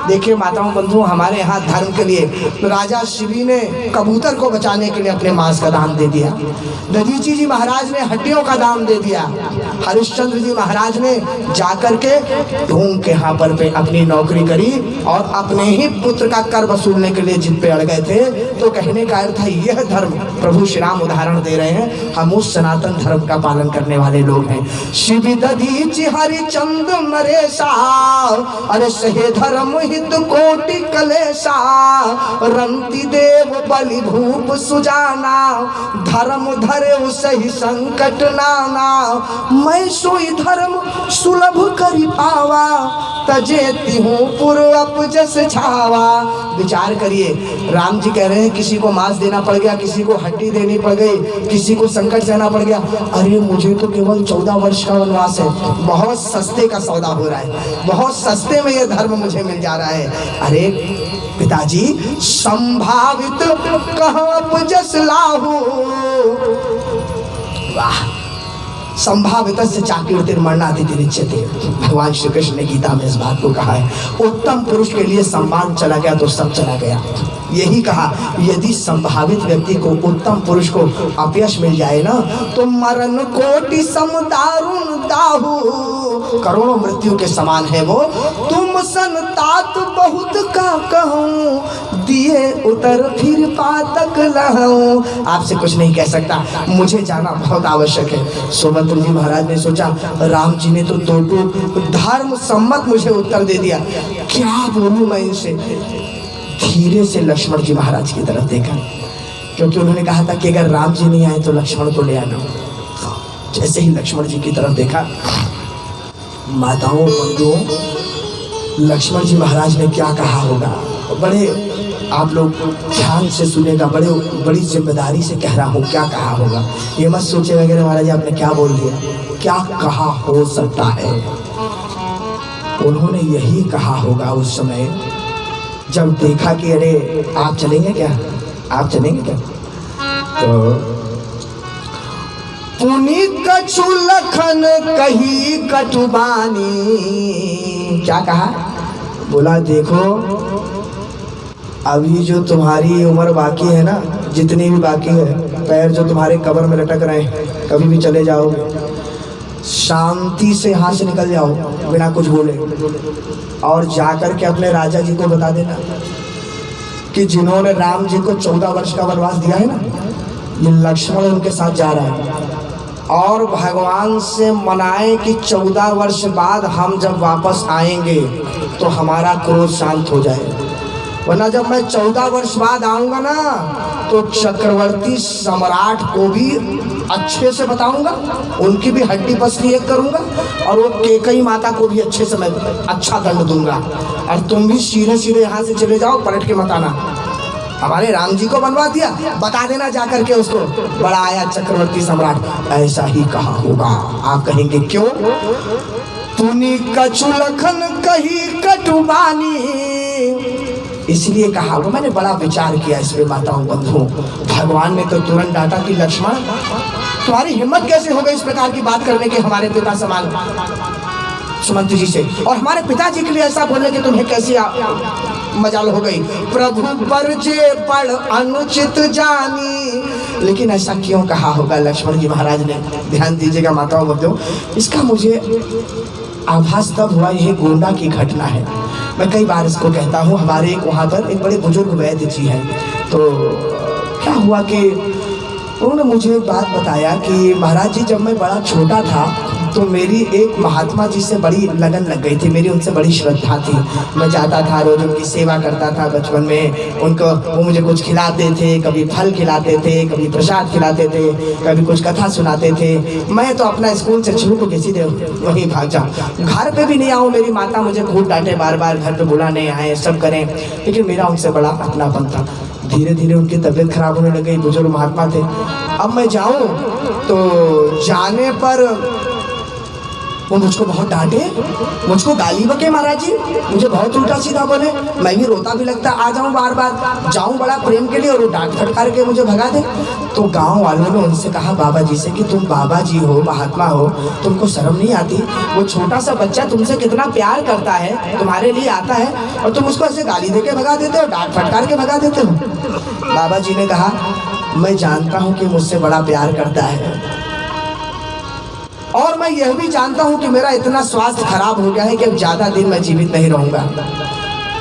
देखिए माताओं बंधुओं, हमारे यहाँ धर्म के लिए राजा शिवी ने कबूतर को बचाने के लिए अपने मांस का दान दे दिया, दधीचि जी महाराज ने हड्डियों का दान दे दिया, हरिश्चंद्र जी महाराज ने जाकर के ढूंढ के यहाँ पर पे अपनी नौकरी करी और अपने ही पुत्र का कर वसूलने के लिए जिद पे अड़ गए थे। तो कहने का अर्थ है, यह धर्म प्रभु श्री राम उदाहरण दे रहे हैं, हम उस सनातन धर्म का पालन करने वाले लोग हैं। शिव दधीचि हरिचंद नरेशा, अरे सहे धर्म हित कोटि कलेशा। रंति देव बलि भूप सुजाना, धर्म धरे सही संकट नाना। मैं सोई धर्म सुलभ करी पावा, तजेती हूँ पूर्व अपजस छावा। विचार करिए, राम जी कह रहे हैं किसी को मांस देना पड़ गया, किसी को हड्डी देनी पड़ गई, किसी को संकट सहना पड़ गया। अरे मुझे तो केवल 14 वर्ष का वनवास है, बहुत सस्ते का सौदा हो रहा है, बहुत सस्ते में यह धर्म मुझे मिल जा रहा है। अरे पिताजी, संभावित कहाँ अपजस लाहू। वाह, संभावित से चाकीर्तिर मरणातिथि निश्चित। भगवान श्री कृष्ण ने गीता में इस बात को कहा है। उत्तम पुरुष के लिए सम्मान चला गया तो सब चला गया। यही कहा, यदि संभावित व्यक्ति को, उत्तम पुरुष को अपयश मिल जाए ना, तो मरण कोटि समदारुण दाहू, करोड़ों मृत्यु के समान है वो। तुम संतात बहुत का कहूँ, दिए उतर फिर पातक लहूँ। आपसे कुछ नहीं कह सकता, मुझे जाना बहुत आवश्यक है। सुमंत्र जी महाराज ने सोचा, राम जी ने तो दो धर्म सम्मत मुझे उत्तर दे दिया, क्या बोलूं मैं इनसे। धीरे से लक्ष्मण जी महाराज की तरफ देखा, क्योंकि उन्होंने कहा था कि अगर राम जी नहीं आए तो लक्ष्मण को ले आना। जैसे ही लक्ष्मण जी की तरफ देखा, माताओं बंधुओं, लक्ष्मण जी महाराज ने क्या कहा होगा, बड़े आप लोग ध्यान से सुनेगा, बड़ी जिम्मेदारी से कह रहा हूँ क्या कहा होगा। ये मत सोचे वगैरह महाराज आपने क्या बोल दिया, क्या कहा हो सकता है। उन्होंने यही कहा होगा उस समय जब देखा कि अरे आप चलेंगे क्या, आप चलेंगे क्या, तो पुनि कछु लखन कही कटुबानी। क्या कहा, बोला देखो अभी जो तुम्हारी उम्र बाकी है ना, जितनी भी बाकी है, पैर जो तुम्हारे कब्र में लटक रहे हैं, कभी भी चले जाओगे, शांति से यहाँ से निकल जाओ बिना कुछ बोले, और जाकर के अपने राजा जी को बता देना कि जिन्होंने राम जी को 14 वर्ष का वनवास दिया है ना, ये लक्ष्मण उनके साथ जा रहा है, और भगवान से मनाए कि 14 वर्ष बाद हम जब वापस आएंगे तो हमारा क्रोध शांत हो जाए, वरना जब मैं 14 वर्ष बाद आऊँगा ना तो चक्रवर्ती सम्राट को भी अच्छे से बताऊंगा, उनकी भी हड्डी पसली एक करूंगा, और वो केकई माता को भी अच्छे से मैं अच्छा दंड दूंगा, और तुम भी सीधे सीधे यहाँ से चले जाओ, पलट के मत आना। हमारे राम जी को बनवा दिया, बता देना जाकर के उसको, बड़ा आया चक्रवर्ती सम्राट, ऐसा ही कहा होगा। आप कहेंगे क्यों, पुनि कछु लखन कही कटुबानी, इसलिए कहा। वो मैंने बड़ा विचार किया इस पे माताओं बंधुओं। भगवान ने तो तुरंत डांटा कि लक्ष्मण तुम्हारी हिम्मत कैसे हो गई इस प्रकार की बात करने के हमारे पिता समान सुमंत जी से, और हमारे पिताजी के लिए ऐसा बोलने कि तुम्हें कैसी मजाल हो गई। प्रभु पर जे पढ़ अनुचित जानी, लेकिन ऐसा क्यों कहा होगा लक्ष्मण जी महाराज ने, ध्यान दीजिएगा माताओं बंधुओं। इसका मुझे आभास तब हुआ, यह गोंडा की घटना है। मैं कई बार इसको कहता हूँ। हमारे एक वहाँ पर एक बड़े बुजुर्ग वैद्य जी हैं, तो क्या हुआ कि उन्होंने मुझे एक बात बताया कि महाराज जी जब मैं बड़ा छोटा था तो मेरी एक महात्मा जी से बड़ी लगन लग गई थी, मेरी उनसे बड़ी श्रद्धा थी। मैं जाता था, रोज उनकी सेवा करता था बचपन में। उनको वो मुझे कुछ खिलाते थे, कभी फल खिलाते थे, कभी प्रसाद खिलाते थे, कभी कुछ कथा सुनाते थे। मैं तो अपना स्कूल से छूट के सीधे वहीं भाग जाऊँ, घर पे भी नहीं आऊँ। मेरी माता मुझे खूब डांटे, बार बार घर पे बुलाने आए, सब करें, लेकिन मेरा उनसे बड़ा अपनापन था। धीरे धीरे उनकी तबीयत खराब होने लग गई, बुजुर्ग महात्मा थे। अब मैं जाऊँ तो जाने पर वो मुझको बहुत डांटे, मुझको गाली बके महाराज जी, मुझे बहुत उल्टा सीधा बोले। मैं भी रोता भी लगता, आ जाऊँ बार बार, जाऊँ बड़ा प्रेम के लिए, और वो डांट फटकार के मुझे भगा दे। तो गांव वालों ने उनसे कहा बाबा जी से कि तुम बाबा जी हो, महात्मा हो, तुमको शर्म नहीं आती? वो छोटा सा बच्चा तुमसे कितना प्यार करता है, तुम्हारे लिए आता है, और तुम उसको ऐसे गाली दे के भगा देते हो, डांट फटकार के भगा देते हो। बाबा जी ने कहा मैं जानता हूँ कि मुझसे बड़ा प्यार करता है, और मैं यह भी जानता हूं कि मेरा इतना स्वास्थ्य खराब हो गया है कि अब ज़्यादा दिन मैं जीवित नहीं रहूंगा।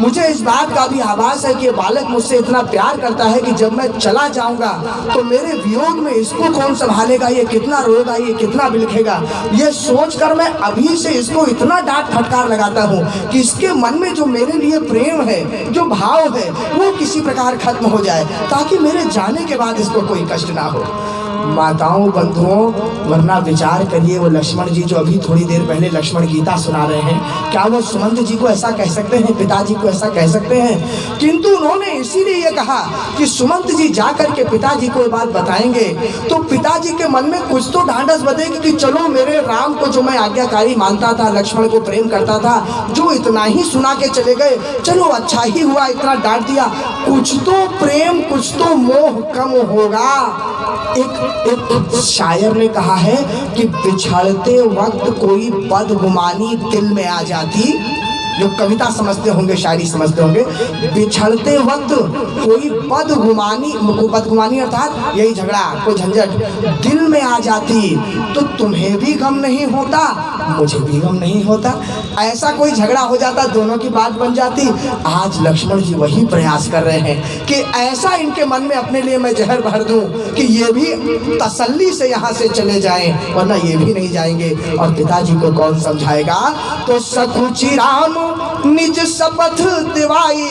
मुझे इस बात का भी आभास है कि ये बालक मुझसे इतना प्यार करता है कि जब मैं चला जाऊंगा तो मेरे वियोग में इसको कौन संभालेगा, ये कितना रोएगा, ये कितना बिलखेगा। ये सोचकर मैं अभी से इसको इतना डांट फटकार लगाता हूँ कि इसके मन में जो मेरे लिए प्रेम है, जो भाव है, वो किसी प्रकार खत्म हो जाए, ताकि मेरे जाने के बाद इसको कोई कष्ट ना हो। माताओं बंधुओं, वरना विचार करिए, वो लक्ष्मण जी जो अभी थोड़ी देर पहले लक्ष्मण गीता सुना रहे हैं, क्या वो सुमंत जी को ऐसा कह सकते हैं, पिताजी को ऐसा कह सकते हैं? किंतु उन्होंने इसीलिए ये कहा कि सुमंत जी जाकर के पिताजी को ये बात बताएंगे तो पिताजी के मन में कुछ तो ढांढस बंधेगी कि चलो मेरे राम को जो मैं आज्ञाकारी मानता था, लक्ष्मण को प्रेम करता था, जो इतना ही सुना के चले गए, चलो अच्छा ही हुआ, इतना डांट दिया, कुछ तो प्रेम, कुछ तो मोह कम होगा। एक शायर ने कहा है कि बिछड़ते वक्त कोई बदगुमानी दिल में आ जाती, जो कविता समझते होंगे, शायरी समझते होंगे, बिछड़ते वक्त कोई बदगुमानी अर्थात यही झगड़ा, कोई झंझट दिल में आ जाती तो तुम्हें भी गम नहीं होता, मुझे भी गम नहीं होता। ऐसा कोई झगड़ा हो जाता, दोनों की बात बन जाती। आज लक्ष्मण जी वही प्रयास कर रहे हैं कि ऐसा इनके मन में अपने लिए मैं जहर भर दूं कि ये भी तसल्ली से यहाँ से चले जाएं, वरना ये भी नहीं जाएंगे। और पिताजी को कौन समझाएगा? तो सकुचि राम निज शपथ दिवाई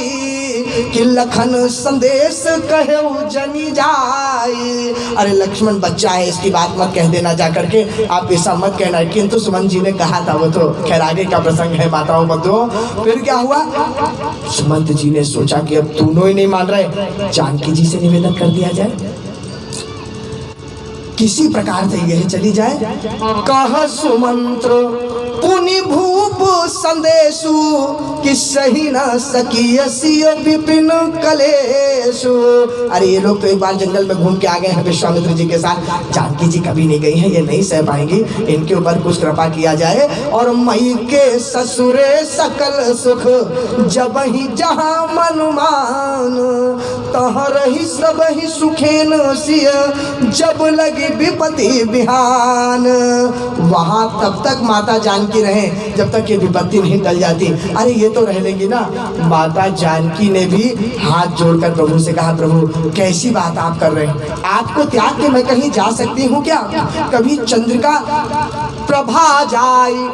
कि लखन संदेश कहे जनी जाए। अरे लक्ष्मण बच्चा है, इसकी बात मत कह देना जा करके, आप ऐसा मत कहना। किंतु सुमंत जी ने कहा था, वो तो खैर आगे का प्रसंग है माताओं बंधुओं। फिर क्या हुआ? सुमंत जी ने सोचा कि अब दोनों ही नहीं मान रहे, जानकी जी से निवेदन कर दिया जाए, किसी प्रकार से यह चली जाए। कह सुमंत्र पुनि भूप संदेशु कि सही न सकी सियो विपिन कलेशु। अरे ये लोग तो एक बार जंगल में घूम के आ गए हैं विश्वामित्र जी के साथ, जानकी जी कभी नहीं गई हैं, ये नहीं सह पाएंगी, इनके ऊपर कुछ कृपा किया जाए। और मई के ससुरे सकल सुख जब ही जहाँ मनमान, तहाँ रही सब ही सुखेन सिय जब लगी विपत्ति बिहान। वहाँ तब तक माता जानकी रहे जब तक ये विपत्ति नहीं टल जाती। अरे ये तो रह लेंगी ना। माता जानकी ने भी हाथ जोड़कर प्रभु से कहा, प्रभु कैसी बात आप कर रहे हैं, आपको त्याग के मैं कहीं जा सकती हूँ क्या? कभी चंद्रिका प्रभा जाई,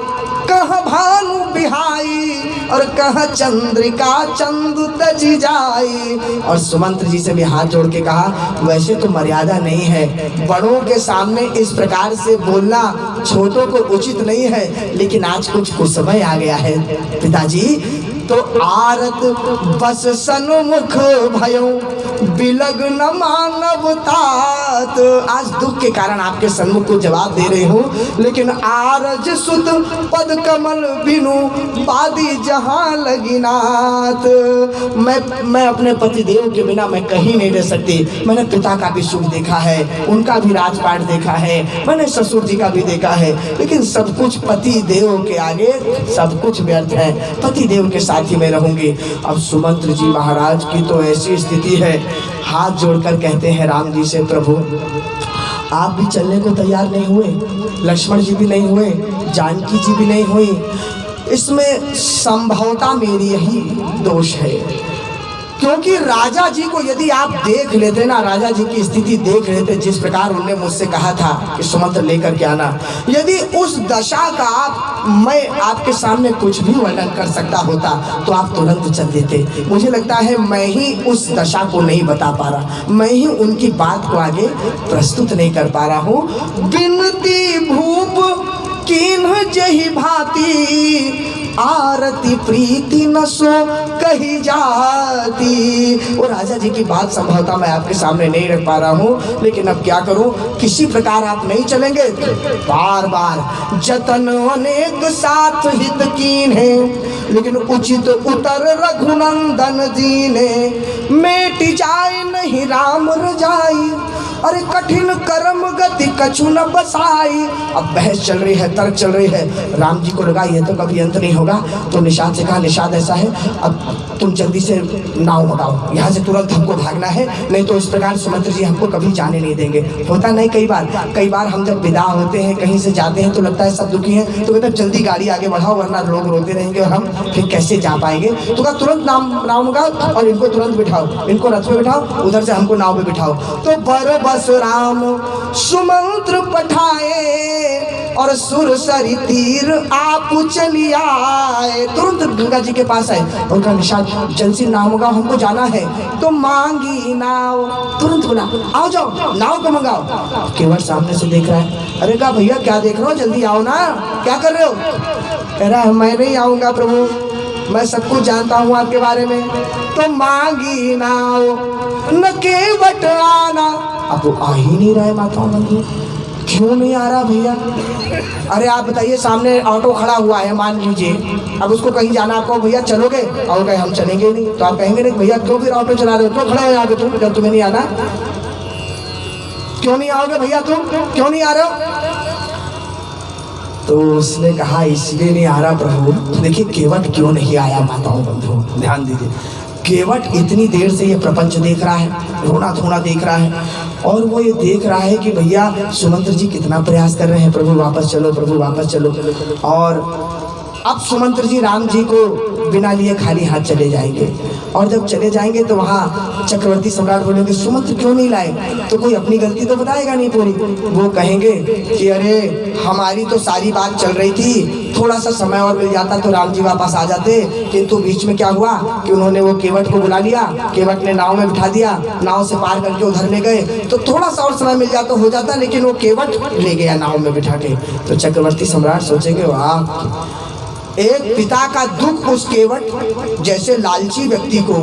कहाँ भानु बिहाई, और कहाँ चंद्रिका चंदु तजी जाई। और सुमंत्र जी से भी हाथ जोड़ के कहा, वैसे तो मर्यादा नहीं है, बड़ों के सामने इस प्रकार से बोलना छोटों को उचित नहीं है, लेकिन आज कुछ समय आ गया है पिताजी, तो आरत बस सन्मुख भयो बिलग न मानव तात। आज दुख के कारण आपके सन्मुख को जवाब दे रही हूँ, लेकिन आरज सुत पद कमल बिनु बादी जहाँ लगी नाथ। मैं अपने पतिदेव के बिना मैं कहीं नहीं रह सकती। मैंने पिता का भी सुख देखा है, उनका भी राजपाट देखा है, मैंने ससुर जी का भी देखा है, लेकिन सब कुछ पति देव के आगे सब कुछ व्यर्थ है, पति देव के साथ ही मैं रहूंगी। अब सुमंत्र जी महाराज की तो ऐसी स्थिति है, हाथ जोड़कर कहते हैं राम जी से, प्रभु आप भी चलने को तैयार नहीं हुए, लक्ष्मण जी भी नहीं हुए, जानकी जी भी नहीं हुई, इसमें संभवतः मेरी यही दोष है। क्योंकि राजा जी को यदि आप देख लेते ना, राजा जी की स्थिति देख लेते, जिस प्रकार उन्होंने मुझसे कहा था कि सुमंत्र लेकर के आना, यदि उस दशा का मैं आपके सामने कुछ भी वर्णन कर सकता होता तो आप तुरंत चल देते। मुझे लगता है मैं ही उस दशा को नहीं बता पा रहा, मैं ही उनकी बात को आगे प्रस्तुत नहीं कर पा रहा हूँ। बिनती भूप किन्ह जही भांति, आरती प्रीति न सो कही जाती। वो राजा जी की बात संभवतः मैं आपके सामने नहीं रख पा रहा हूँ, लेकिन अब क्या करूँ, किसी प्रकार आप नहीं चलेंगे। बार बार जतन अनेक साथ हित कीन है, लेकिन उचित उतर रघुनंदन जी ने, मेट जाए नहीं राम रजाई, अरे कठिन कर्म गति कछु न बसाई। अब बहस चल रही है, तर्क चल रही है। राम जी को लगा ये तो कभी अंत नहीं होगा, तो निषाद से कहा, निषाद ऐसा है, अब तुम जल्दी से नाव मंगाओ, यहाँ से तुरंत हमको भागना है, नहीं तो इस प्रकार सुमंत्र जी हमको कभी जाने नहीं देंगे। होता नहीं कई बार हम जब विदा होते हैं, कहीं से जाते हैं, तो लगता है सब दुखी हैं, तो कहते जल्दी गाड़ी आगे बढ़ाओ वरना लोग रोते रहेंगे और हम फिर कैसे जा पाएंगे। तो कहा तुरंत नाव मंगाओ और इनको तुरंत बिठाओ, इनको रथ में बिठाओ, उधर से हमको नाव में बिठाओ। तो बस राम सुमंत्र पठाए और सुरसरी तीर आप चली आए। तुरंत गंगा जी के पास आए, उनका निशान जल से नाव मंगाओ, हमको जाना है। तो मांगी नाव, तुरंत बोला आओ जाओ नाव को मंगाओ। केवट सामने से देख रहा है, अरे कहा भैया क्या देख रहे हो, जल्दी आओ ना, क्या कर रहे हो? कह रहा है मैं नहीं आऊँगा प्रभु, मैं सब कुछ जानता हूँ आपके बारे में। तो मांगी नाव न केवट आना, अब वो आ ही नहीं रहा है माताओं बंधु, क्यों नहीं आ रहा भैया? अरे आप बताइए, सामने ऑटो खड़ा हुआ है मान लीजिए, अब उसको कहीं जाना, आपको भैया चलोगे? और कहे हम चलेंगे नहीं, तो आप कहेंगे नहीं भैया क्यों फिर ऑटो चला रहे हो, क्यों खड़े हो यहाँ पे तुम, जब तुम्हें नहीं आना? क्यों नहीं आओगे भैया, तुम क्यों नहीं आ रहे हो? तो उसने कहा इसलिए नहीं आ रहा प्रभु। देखिए केवट क्यों नहीं आया माताओं बंधु, ध्यान दीजिए, केवट इतनी देर से ये प्रपंच देख रहा है, रोना धोना देख रहा है, और वो ये देख रहा है कि भैया सुमंत्र जी कितना प्रयास कर रहे हैं, प्रभु वापस चलो, प्रभु वापस चलो। और अब सुमंत्र जी राम जी को बिना लिए खाली हाथ चले जाएंगे, और जब चले जाएंगे तो वहाँ चक्रवर्ती सम्राट बोलेंगे सुमंत्र क्यों नहीं लाए, तो कोई अपनी गलती तो बताएगा नहीं पूरी। वो कहेंगे कि अरे हमारी तो सारी बात चल रही थी, थोड़ा सा समय और मिल जाता तो राम जी वापस आ जाते, किंतु बीच में क्या हुआ कि उन्होंने वो केवट को बुला लिया, केवट ने नाव में बिठा दिया, नाव से पार करके उधर ले गए, तो थोड़ा सा और समय मिल जाता हो जाता, लेकिन वो केवट ले गया नाव में बिठा के। तो चक्रवर्ती सम्राट सोचेंगे वाह एक पिता का दुख उस केवट जैसे लालची व्यक्ति को,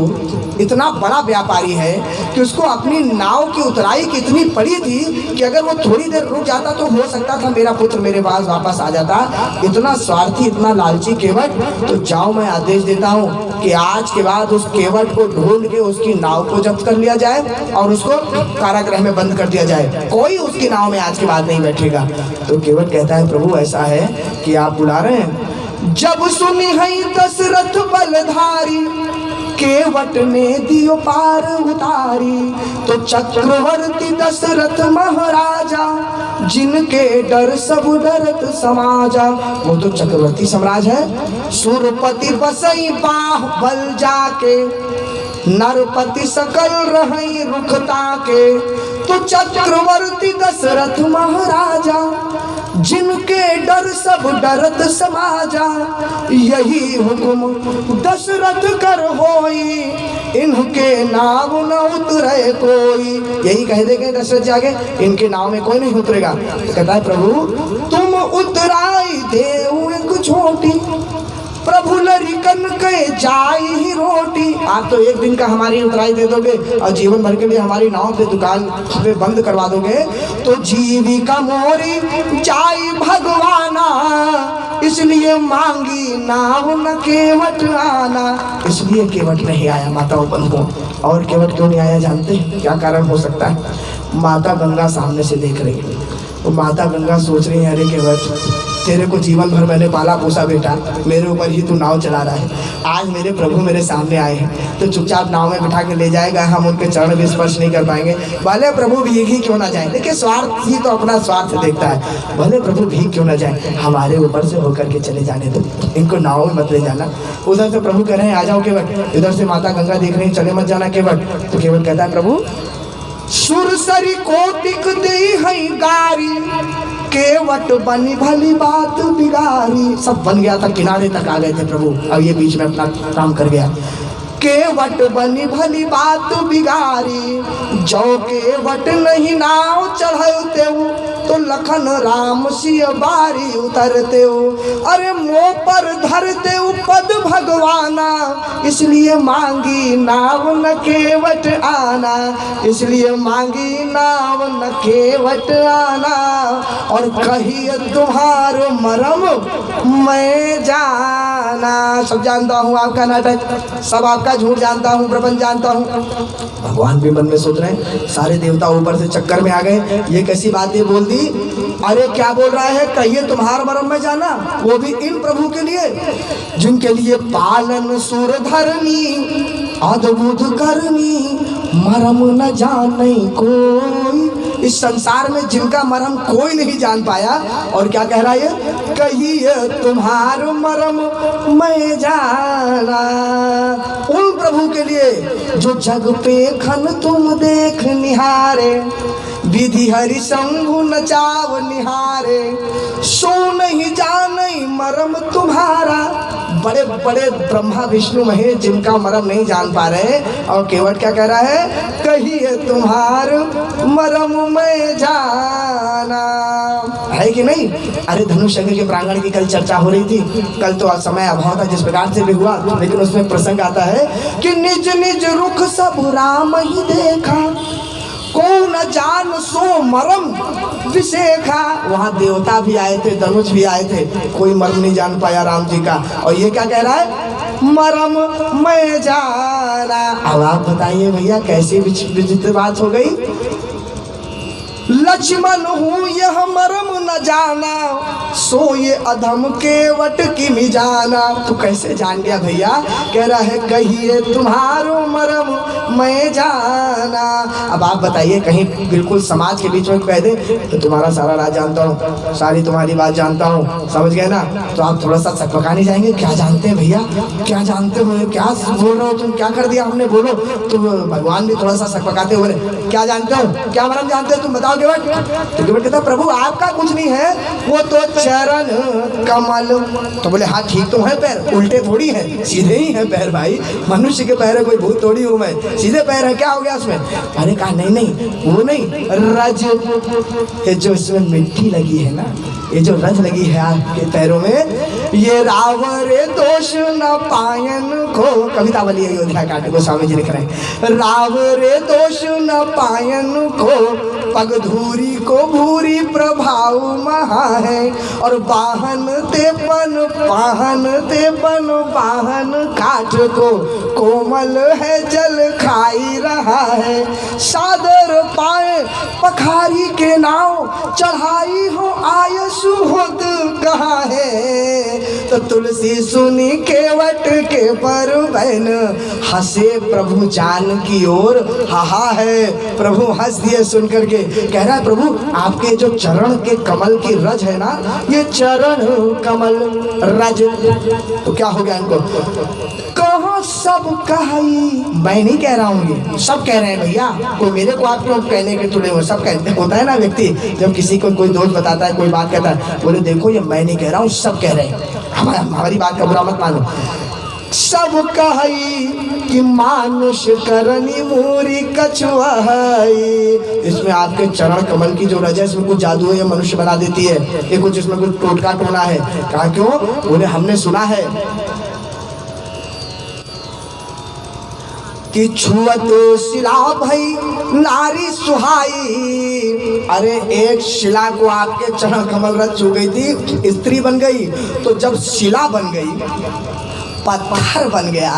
इतना बड़ा व्यापारी है कि उसको अपनी नाव की उतराई की इतनी पड़ी थी कि अगर वो थोड़ी देर रुक जाता तो हो सकता था मेरा पुत्र मेरे पास वापस आ जाता। इतना स्वार्थी, इतना लालची केवट। तो जाओ, मैं आदेश देता हूँ कि आज के बाद उस केवट को ढूंढ के उसकी नाव को जब्त कर लिया जाए और उसको कारागृह में बंद कर दिया जाए। कोई उसकी नाव में आज के बाद नहीं बैठेगा। तो केवट कहता है, प्रभु ऐसा है कि आप बुला रहे हैं। जब सुनी है दशरथ बलधारी, केवट ने दियो पार उतारी। तो चक्रवर्ती दशरथ महाराजा, जिनके डर सब डरत समाजा। वो तो चक्रवर्ती सम्राट है। सुरपति बसई बाह बल जाके, नरपति सकल रही रुखता के। तो चक्रवर्ती दशरथ महाराजा, जिनके डर सब डरत समाजा। यही हुक्म दशरथ कर होई, इनके नाव न उतरे कोई। यही कह देंगे दशरथ जाके, इनके नाव में कोई नहीं उतरेगा। तो कहता है, प्रभु तुम उतराई देऊ एक छोटी, प्रभु लरिकन के जाई ही रोटी। आप तो एक दिन का हमारी उतराई दे दोगे और जीवन भर के लिए हमारी नाव पे दुकान पे बंद करवा दोगे, तो जीविका मोरी जाई भगवाना। इसलिए मांगी नाव न केवट आना। इसलिए केवट नहीं आया माताओं बंधुओं। और केवट क्यों नहीं आया जानते हैं? क्या कारण हो सकता है? माता गंगा सामने से देख रही है। तो माता गंगा सोच रही है, अरे केवट, तेरे को जीवन भर मैंने पाला पोसा बेटा, मेरे ऊपर ही तू नाव चला रहा है। आज मेरे प्रभु मेरे सामने आए हैं तो चुपचाप नाव में बिठा के ले जाएगा, हम उनके चरण भी स्पर्श नहीं कर पाएंगे। भले प्रभु भी ही क्यों ना जाए, देखिए स्वार्थ ही तो अपना स्वार्थ देखता है। भले प्रभु भी क्यों ना जाए, हमारे ऊपर से होकर के चले जाने दो, इनको नाव में मत ले जाना। उधर से प्रभु कह रहे हैं, आ जाओ केवट। इधर से माता गंगा देख रही है, चले मत जाना केवट। तो केवट कहता है, प्रभु सुरसरी कोटिक दे है गारी, केवट बनी भली बात बिगारी। सब बन गया था, किनारे तक आ गए थे प्रभु, अब ये बीच में अपना काम कर गया। केवट बनी भली बात बिगारी, जो केवट नहीं नाव चढ़ते तो लखन राम सिय बारी उतरते हो। अरे मुँह पर धरते पद भगवाना, इसलिए मांगी नाव न केवट आना। इसलिए मांगी नाव न केवट आना। और कहिए तुम्हारो मरम मैं जाना। सब जानता हूँ आपका नाटक, सब आपका झूठ जानता हूँ, प्रपंच जानता हूँ। भगवान भी मन में सोच रहे हैं, सारे देवता ऊपर से चक्कर में आ गए, ये कैसी बातें बोल दी। अरे क्या बोल रहा है, कहिए तुम्हार मरम में जाना, वो भी इन प्रभु के लिए जिनके लिए पालन सुर धरनी अद्भुत करनी, मरम न जाने कोई। इस संसार में जिनका मरम कोई नहीं जान पाया। और क्या कह रहा है, कहिए तुम्हार मरम मैं जाना। उन प्रभु के लिए जो जग पे खन तुम देख निहारे, विधि हरि शंभु नचाव निहारे। सो नहीं जाने मरम तुम्हारा। बड़े बड़े ब्रह्मा विष्णु महेश जिनका मरम नहीं जान पा रहे। और केवट क्या कह रहा है, कहिए तुम्हार मरम मैं जाना। है कि नहीं? अरे धनुष यज्ञ के प्रांगण की कल चर्चा हो रही थी। कल तो समय अभाव था जिस प्रकार से भी हुआ, लेकिन उसमें प्रसंग आता है कि निज निज रुख सब राम ही देखा, कौन जान सो मरम विशेखा। वहाँ देवता भी आए थे, धनुष भी आए थे, कोई मरम नहीं जान पाया राम जी का। और ये क्या कह रहा है, मरम मैं जाना। अब आप बताइए भैया कैसी विचित्र बात हो गई। लक्ष्मण हूँ यह मरम न जाना, सो ये अधम केवट की मी जाना। तो कैसे जान गया भैया? कह रहा है कहिए तुम्हारो मरम मैं जाना। अब आप बताइए, कहीं बिल्कुल समाज के बीच में कह दे तो तुम्हारा सारा राज जानता हूँ, सारी तुम्हारी बात जानता हूँ, समझ गए ना? तो आप थोड़ा सा सकपकाने जाएंगे, क्या जानते हैं भैया, क्या जानते हो, क्या बोल रहे हो तुम, क्या कर दिया हमने, बोलो। तो भगवान भी थोड़ा सा सकपकाते हुए, क्या जानते हो, क्या मरम जानते हो तुम बताओ केवट। तो केवट कहता प्रभु आपका कुछ नहीं है, वो तो चरण कमल। तो बोले हाँ ठीक तो है, पैर उल्टे थोड़ी है, सीधे ही है पैर भाई, मनुष्य के पैर है, कोई भूत थोड़ी हूँ मैं, सीधे पैर है, क्या हो गया उसमें? अरे कहा नहीं नहीं वो नहीं, रज, ये जो इसमें मिट्टी लगी है ना, ये जो रज लगी है आपके पैरों में, ये रावरे दोष न पायन को। कविता वाली अयोध्या कांड को स्वामी जी लिख रहे हैं, रावरे दोष न पायन को, पग धूरी को भूरी प्रभाव महा है, और वाहन ते बन पाहन ते बन वाहन काठ को, कोमल है जल खाई रहा है, सादर पाए पखारी के नाव, चढ़ाई हो आय सुहद कहा है। तो तुलसी सुनी केवट के पर बहन, हंसे प्रभु जान की ओर हाहा है। प्रभु हंस दिए सुन करके, कह रहा है प्रभु आपके जो चरण के कमल की रज है ना, ये चरण कमल रज, तो क्या हो गया इनको? कहो सब कही, मैं नहीं कह रहा हूँ, ये सब कह रहे हैं भैया, कोई मेरे को आप क्यों कहने के तुले हो, सब कहते होता है ना व्यक्ति, जब किसी को कोई दोस्त बताता है, कोई बात कहता है, बोले देखो ये मैं नहीं कह रहा हूँ, सब कह रहे हैं, हमारी बात का बुरा मत मानो। सब कही कि मानुष करनी मूरी कछुआ है, इसमें आपके चरण कमल की जो रज है इसमें कुछ जादू है, ये मनुष्य बना देती है, ये कुछ इसमें कुछ टोटका टोना है। कहा क्यों? बोले हमने सुना है कि छुअत शिला भई नारी सुहाई। अरे एक शिला को आपके चरण कमल रज छू गई थी, स्त्री बन गई, तो जब शिला बन गई, पत्थर बन गया,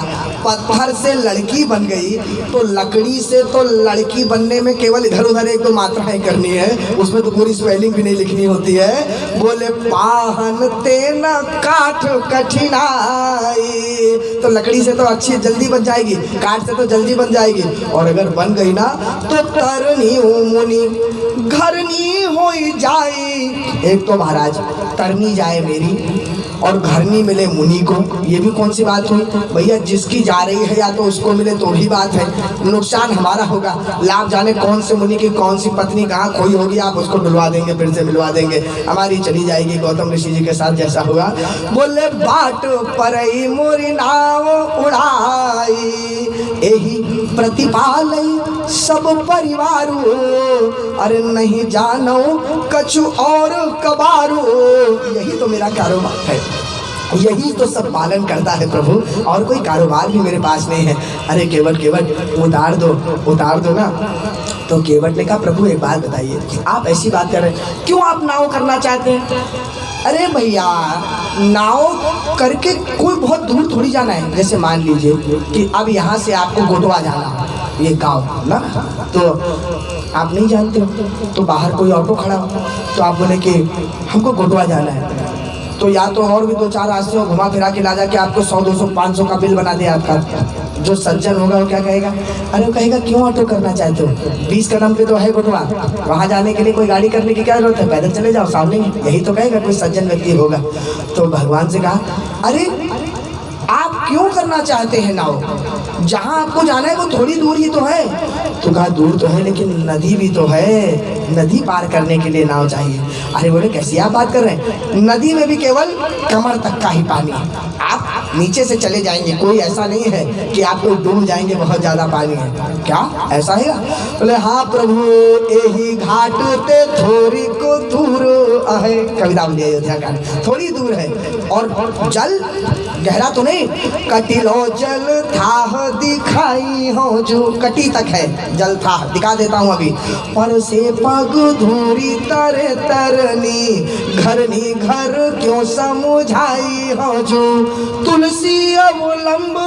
पत्थर से लड़की बन गई, तो लकड़ी से तो लड़की बनने में केवल इधर उधर एक दो मात्राएं करनी है, उसमें तो पूरी स्पेलिंग भी नहीं लिखनी होती है। बोले पाहन तेना काठ कठिनाई, तो लकड़ी से तो अच्छी जल्दी बन जाएगी, काठ से तो जल्दी बन जाएगी, और अगर बन गई ना तो तरनी मुनि घरनी हो जाए। एक तो महाराज तरनी जाए मेरी और घरनी मिले मुनि को, ये भी कौन सी बात हुई भैया? जिसकी जा रही है या तो उसको मिले तो भी बात है, नुकसान हमारा होगा, लाभ जाने कौन से मुनि की कौन सी पत्नी कहाँ खोई होगी, आप उसको मिलवा देंगे, फिर से मिलवा देंगे, हमारी चली जाएगी गौतम ऋषि जी के साथ जैसा होगा। बोले बाट पर मोरी नाव उड़ाई, यही प्रतिपालई सब परिवारू, अरे नहीं जानो कछु और कबारू, यही तो मेरा कारोबार है, यही तो सब पालन करता है प्रभु, और कोई कारोबार भी मेरे पास नहीं है। अरे केवट केवट उतार दो ना। तो केवट ने कहा प्रभु एक बात बताइए, आप ऐसी बात कर रहे हैं, क्यों आप नाव करना चाहते हैं? अरे भैया नाव करके कोई बहुत दूर थोड़ी जाना है, जैसे मान लीजिए कि अब यहाँ से आपको गोटवा जाना, ये गाँव ना, तो आप नहीं जानते हो, तो बाहर कोई ऑटो खड़ा हो, तो आप बोले कि हमको गोटवा जाना है, तो या तो और भी दो चार रास्ते हो, घुमा फिरा के ला जाके आपको 100 200 500 का बिल बना दे आपका। जो सज्जन होगा वो क्या कहेगा? अरे वो कहेगा क्यों ऑटो करना चाहते हो, 20 कदम पे तो है गोटवा, वहाँ जाने के लिए कोई गाड़ी करने की क्या जरूरत है, पैदल चले जाओ सामने, यही तो कहेगा कोई सज्जन व्यक्ति होगा। तो भगवान से कहा अरे आप क्यों करना चाहते हैं नाव, जहाँ आपको जाना है वो थोड़ी दूर ही तो है। तो कहा दूर तो है लेकिन नदी भी तो है, नदी पार करने के लिए नाव चाहिए। अरे बोले कैसी आप बात कर रहे हैं, नदी में भी केवल कमर तक का ही पानी है, आप नीचे से चले जाएंगे, कोई ऐसा नहीं है कि आप लोग डूब जाएंगे, बहुत ज्यादा पानी है, क्या ऐसा है? बोले हाँ प्रभु यही घाट ते थोड़ी को दूर है, कविता बोली अयोध्या का, थोड़ी दूर है, और जल गहरा तो नहीं, कटिलो जल था दिखाई हो, जो कटी तक है जल था, दिखा देता हूँ अभी। पर से पग धूरी तरे तरनी, घरनी घर क्यों समझाई हो, जो तुलसी अवलंब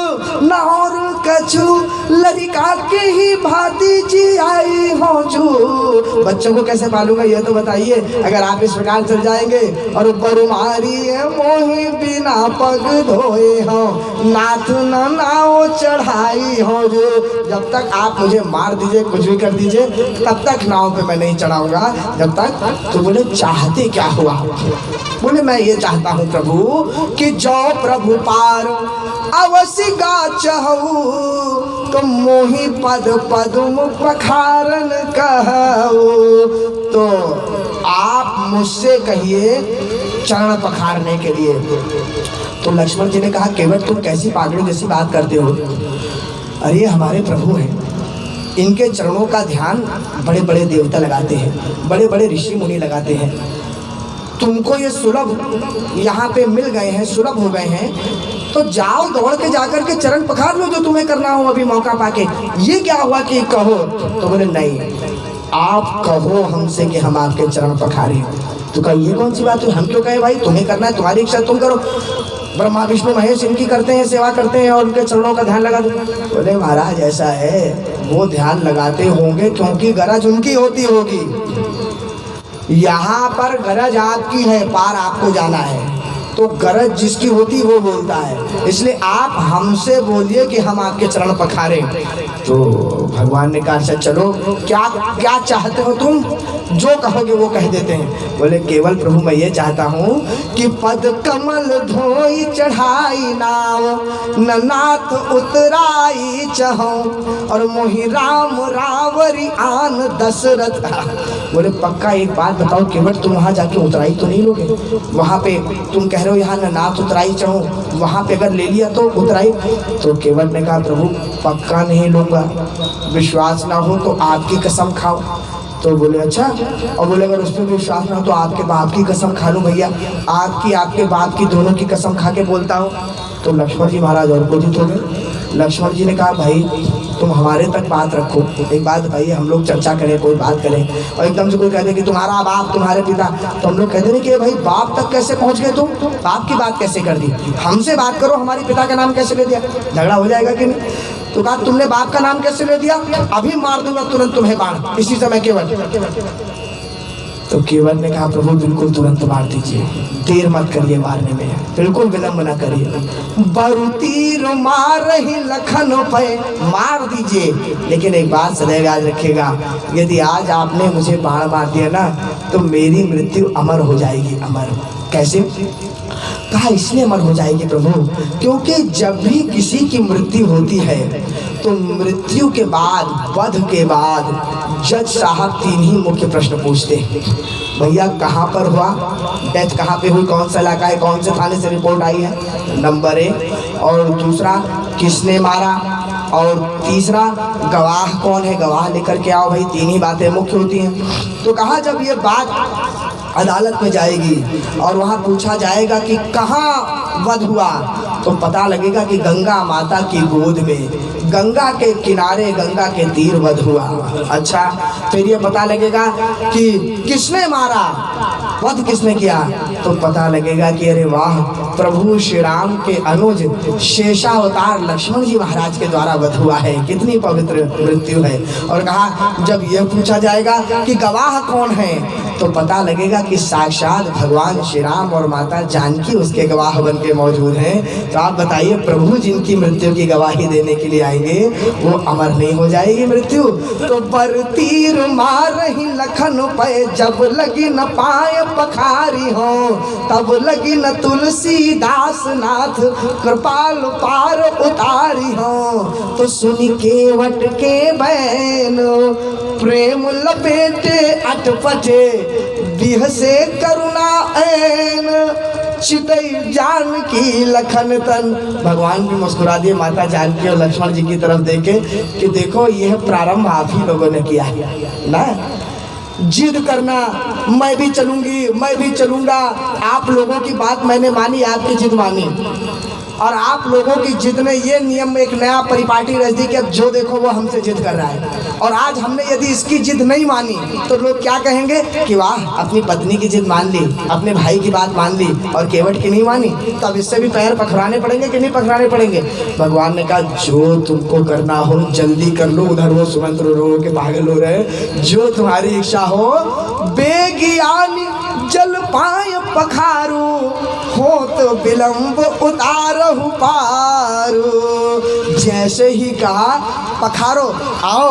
नौर कछु लड़का के ही भाती जी आई हो, जो बच्चों को कैसे पालूंगा ये तो बताइए, अगर आप इस प्रकार चल जाएंगे। और बरुमारी मोही बिना पग धोए हो, नाथ न नाव चढ़ाई हो, जो जब तक आप मुझे मार दीजिए कुछ भी कर दीजिए तब तक नाव पे मैं नहीं चढ़ाऊंगा, जब तक। तो बोले चाहते क्या हुआ? बोले मैं ये चाहता हूँ प्रभु कि जो प्रभु पार अवश्य गा चाहू, तो मोही पद पदुम पखारन कहू। तो आप मुझसे कहिए चरण पखारने के लिए। तो लक्ष्मण जी ने कहा केवट तुम कैसी पागलों जैसी बात करते हो, अरे हमारे प्रभु हैं, इनके चरणों का ध्यान बड़े बड़े देवता लगाते हैं, बड़े बड़े ऋषि मुनि लगाते हैं। तुमको ये सुलभ यहाँ पे मिल गए हैं, सुलभ हो गए हैं, तो जाओ दौड़ के जाकर के चरण पखार लो जो तुम्हें करना हो अभी मौका पाके। ये क्या हुआ कि कहो, तो बोले नहीं, आप कहो हमसे कि हम आपके चरण पखारें। तो कहा ये कौन सी बात है, हम क्यों कहें भाई, तुम्हें करना है, तुम्हारी इच्छा तुम करो। ब्रह्मा विष्णु महेश इनकी करते हैं, सेवा करते हैं और उनके चरणों का ध्यान लगा दो। बोले महाराज ऐसा है, वो ध्यान लगाते होंगे क्योंकि गरज उनकी होती होगी, यहाँ पर गरज आपकी है, पार आपको जाना है, तो गरज जिसकी होती वो बोलता है, इसलिए आप हमसे बोलिए कि हम आपके चरण पखारें। तो भगवान ने कहा अच्छा चलो, क्या क्या चाहते हो तुम, जो कहोगे वो कह देते हैं। बोले केवल प्रभु मैं ये चाहता हूँ कि पद कमल धोई चढ़ाई नाव, न नाथ उतराई चहो, और मोहि राम रावरी आन दशरथ। बोले पक्का एक बात बताओ केवट, तुम वहाँ जाके उतराई तो नहीं लोगे, वहाँ पे तुम कह रहे हो यहाँ न नाथ उतराई चढ़ो, वहाँ पे अगर ले लिया तो उतराई। तो केवट ने कहा प्रभु पक्का नहीं लूँगा, विश्वास ना हो तो आपकी कसम खाओ। तो बोले अच्छा, और बोले अगर उस पर विश्वास ना हो तो आपके बाप की कसम खा लूँ भैया, आपकी आपके बाप की दोनों की कसम खा के बोलता हूँ। तो लक्ष्मण जी महाराज और क्रोधित हो गए। लक्ष्मण जी ने कहा भाई तुम हमारे तक बात रखो, एक बात बताइए, हम लोग चर्चा करें, कोई बात करें, और एकदम से कोई कहते कि तुम्हारा बाप तुम्हारे पिता, तो हम लोग कहते नहीं कि भाई बाप तक कैसे पहुंच गए तुम, बाप की बात कैसे कर दी, हमसे बात करो, हमारे पिता का नाम कैसे ले दिया, झगड़ा हो जाएगा कि नहीं। तो कहा तुमने बाप का नाम कैसे ले दिया, अभी मार दूंगा तुरंत तुम्हें बाण, इसी समय केवल। तो केवल ने कहा प्रभु बिल्कुल तुरंत मार दीजिए, देर मत करिए मारने में, बिल्कुल विलम्ब ना करिए। बरुतीर मार ही लखन पे, मार दीजिए, लेकिन एक बात सदैव याद रखिएगा, यदि आज आपने मुझे बाण मार दिया ना तो मेरी मृत्यु अमर हो जाएगी। अमर कैसे, कहा इसलिए अमर हो जाएगी प्रभु क्योंकि जब भी किसी की मृत्यु होती है तो मृत्यु के बाद, वध के बाद जज साहब 3 ही मुख्य प्रश्न पूछते हैं। भैया कहाँ पर हुआ, डेथ कहाँ पे हुई, कौन सा इलाका है, कौन से थाने से रिपोर्ट आई है, नंबर 1, और दूसरा किसने मारा, और तीसरा गवाह कौन है, गवाह लेकर के आओ भाई। 3 ही बातें मुख्य होती हैं। तो कहा जब ये बात अदालत में जाएगी और वहाँ पूछा जाएगा कि कहाँ वध हुआ, तो पता लगेगा कि गंगा माता की गोद में, गंगा के किनारे, गंगा के तीर वध हुआ। अच्छा, फिर ये पता लगेगा कि किसने मारा, वध किसने किया, तो पता लगेगा कि अरे वाह प्रभु श्री राम के अनुज शेषावतार लक्ष्मण जी महाराज के द्वारा वध हुआ है, कितनी पवित्र मृत्यु है। और कहा जब यह पूछा जाएगा कि गवाह कौन है, तो पता लगेगा कि साक्षात भगवान श्री राम और माता जानकी उसके गवाह बन के मौजूद हैं। तो आप बताइए प्रभु जिनकी मृत्यु की गवाही देने के लिए आएंगे वो अमर नहीं हो जाएगी मृत्यु। तो पर तीर मार ही लखन पे, जब लगी न पाए पखारी हो, तब लगी न तुलसीदास नाथ कृपाल पार उतारी हो। तो सुनी केवट के बैन, प्रेम लपेटे अटपटे, बिह से करुणा ऐन, चितई जानकी लखन तन। भगवान भी मुस्कुरा दिए माता जानकी और लक्ष्मण जी की तरफ देखे कि देखो यह प्रारंभ आप ही लोगों ने किया है ना, जिद करना मैं भी चलूंगी, मैं भी चलूंगा, आप लोगों की बात मैंने मानी, आपकी जिद मानी, और आप लोगों की जिद ने ये नियम में एक नया परिपाटी रच दी कि अब जो देखो वो हमसे जिद कर रहा है। और आज हमने यदि इसकी जिद नहीं मानी तो लोग क्या कहेंगे कि वाह अपनी पत्नी की जिद मान ली, अपने भाई की बात मान ली और केवट की नहीं मानी, तब इससे भी पैर पखराने पड़ेंगे कि नहीं पखराने पड़ेंगे। भगवान ने कहा जो तुमको करना हो जल्दी कर लो, उधर वो सुमंत्र रो के पागल हो रहे, जो तुम्हारी इच्छा हो बेगियानी जल पाए पखारू, हो तो विलंब उतारहु पारू। जैसे ही कहा पखारो आओ,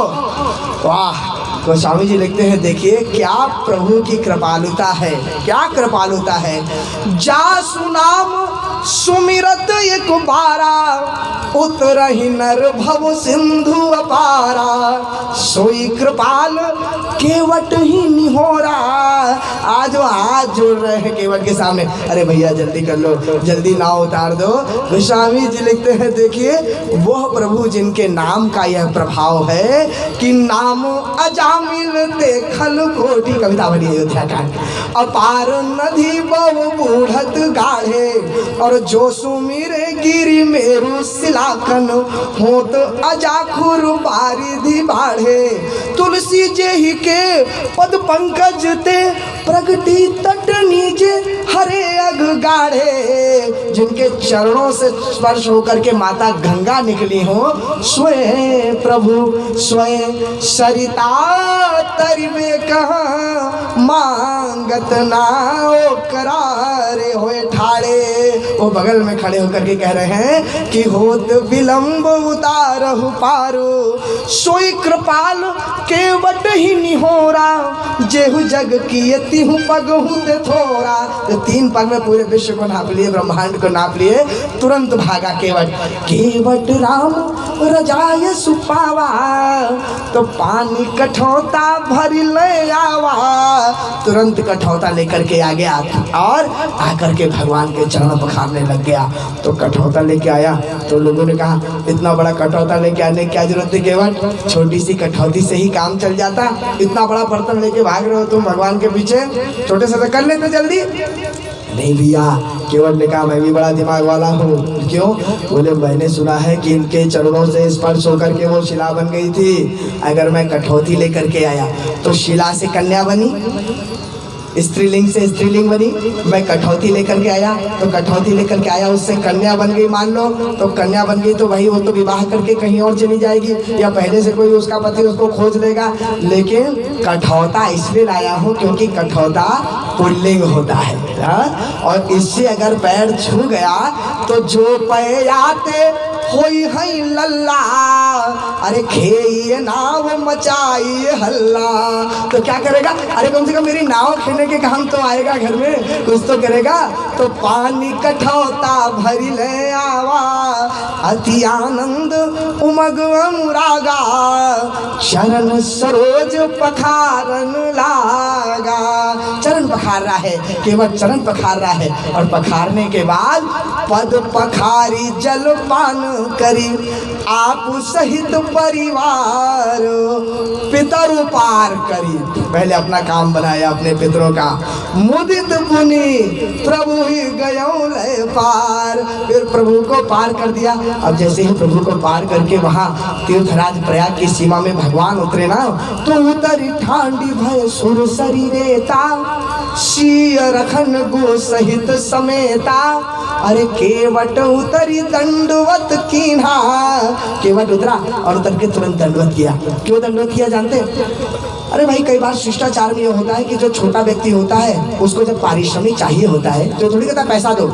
वाह गोस्वामी जी लिखते हैं देखिए क्या प्रभु की कृपालुता है, क्या कृपालुता है। जा सुनाम सुमिरत एक बारा, उतरहि नर भव सिंधु अपारा, सोई कृपाल केवट ही निहोरा। आज वो हाथ जोड़ रहे हैं केवट के सामने, अरे भैया जल्दी कर लो, जल्दी नाव उतार दो। गोस्वामी जी लिखते हैं, देखिए वह प्रभु जिनके नाम का यह प्रभाव है कि नाम अजामिल देखल कोटि। कविता बड़ी अयोध्या कांड। अपार नदी बव बूढ़त गाढ़े, और जो सुमिरे गिरी मेरु सिलाकन, होत अजाखुर बारिधि बाढ़े। तुलसी जेहि के पद पंकज ते, प्रगति तट नीचे हरे अग गाढ़े। जिनके चरणों से स्पर्श होकर के माता गंगा निकली हो, स्वयं प्रभु स्वयं सरिता तरिबे कहाँ, मांगत ना ओ करारे होए ठाड़े। वो बगल में खड़े होकर के कह रहे हैं कि होत विलंब उतारहु पारो, सोई कृपाल केवट ही निहोरा। जेहु जग किए तिहु पग ते थोड़ा। तो 3 पग में पूरे विश्व को नाप लिए, ब्रह्मांड को नाप लिए। तुरंत भागा केवट। केवट राम रजाय सुपावा, तो पानी कठौता भरी ले आवा। तुरंत कठौता लेकर के आ गया और आकर के भगवान के चरण पखारने लग गया। तो कठौता लेके आया तो लोगों ने कहा, इतना बड़ा कठौता लेके आने की क्या जरूरत है केवट, छोटी सी कठौती से ही काम चल जाता। इतना बड़ा बर्तन लेके भाग रहे हो तुम भगवान के पीछे, छोटे से कर लेते जल्दी। नहीं भैया, केवट ने कहा मैं भी बड़ा दिमाग वाला हूँ। क्यों? बोले मैंने सुना है कि इनके चरणों से स्पर्श होकर के वो शिला बन गई थी। अगर मैं कठौती लेकर के आया तो शिला से कन्या बनी, स्त्रीलिंग से स्त्रीलिंग बनी। मैं कठौती लेकर के आया तो कठौती लेकर के आया, उससे कन्या बन गई मान लो, तो कन्या बन गई तो वही वो तो विवाह करके कहीं और चली जाएगी, या पहले से कोई उसका पति उसको खोज लेगा। लेकिन कठौता इसलिए लाया हूँ क्योंकि कठौता पुल्लिंग होता है, और इससे अगर पैर छू गया तो जो पैयाते होई है लल्ला, अरे खेइए नाव मचाइए हल्ला। तो क्या करेगा? अरे कम से कम मेरी नाव खेने के काम तो आएगा, घर में कुछ तो करेगा। तो पानी कठौता भरी ले आवा, अति आनंद उमग अनुरागा। चरण सरोज पखारन लागा। चरण पखार रहा है, केवल चरण पखार रहा है, और पखारने के बाद पद पखारी जलपान करी, आप सहित परिवार पितर पार करी। पहले अपना काम बनाया अपने पितरों का। मुदित पुनि प्रभु ही गयो ले पार, फिर प्रभु को पार कर दिया। अब जैसे ही प्रभु को पार करके वहाँ तीर्थराज प्रयाग की सीमा में भगवान उतरे ना, तो उतरी ठांडी भय सुर शरीरेता, सिय रखन गो सहित समेता। अरे केवट उतरी दंडवत कीन्हा। केवट उतरा और उतर के तुरंत दंडवत किया। क्यों दंडवत किया जानते? अरे भाई कई बार शिष्टाचार में ये होता है कि जो छोटा व्यक्ति होता है उसको जब पारिश्रमिक चाहिए होता है तो थोड़ी कहता पैसा दो,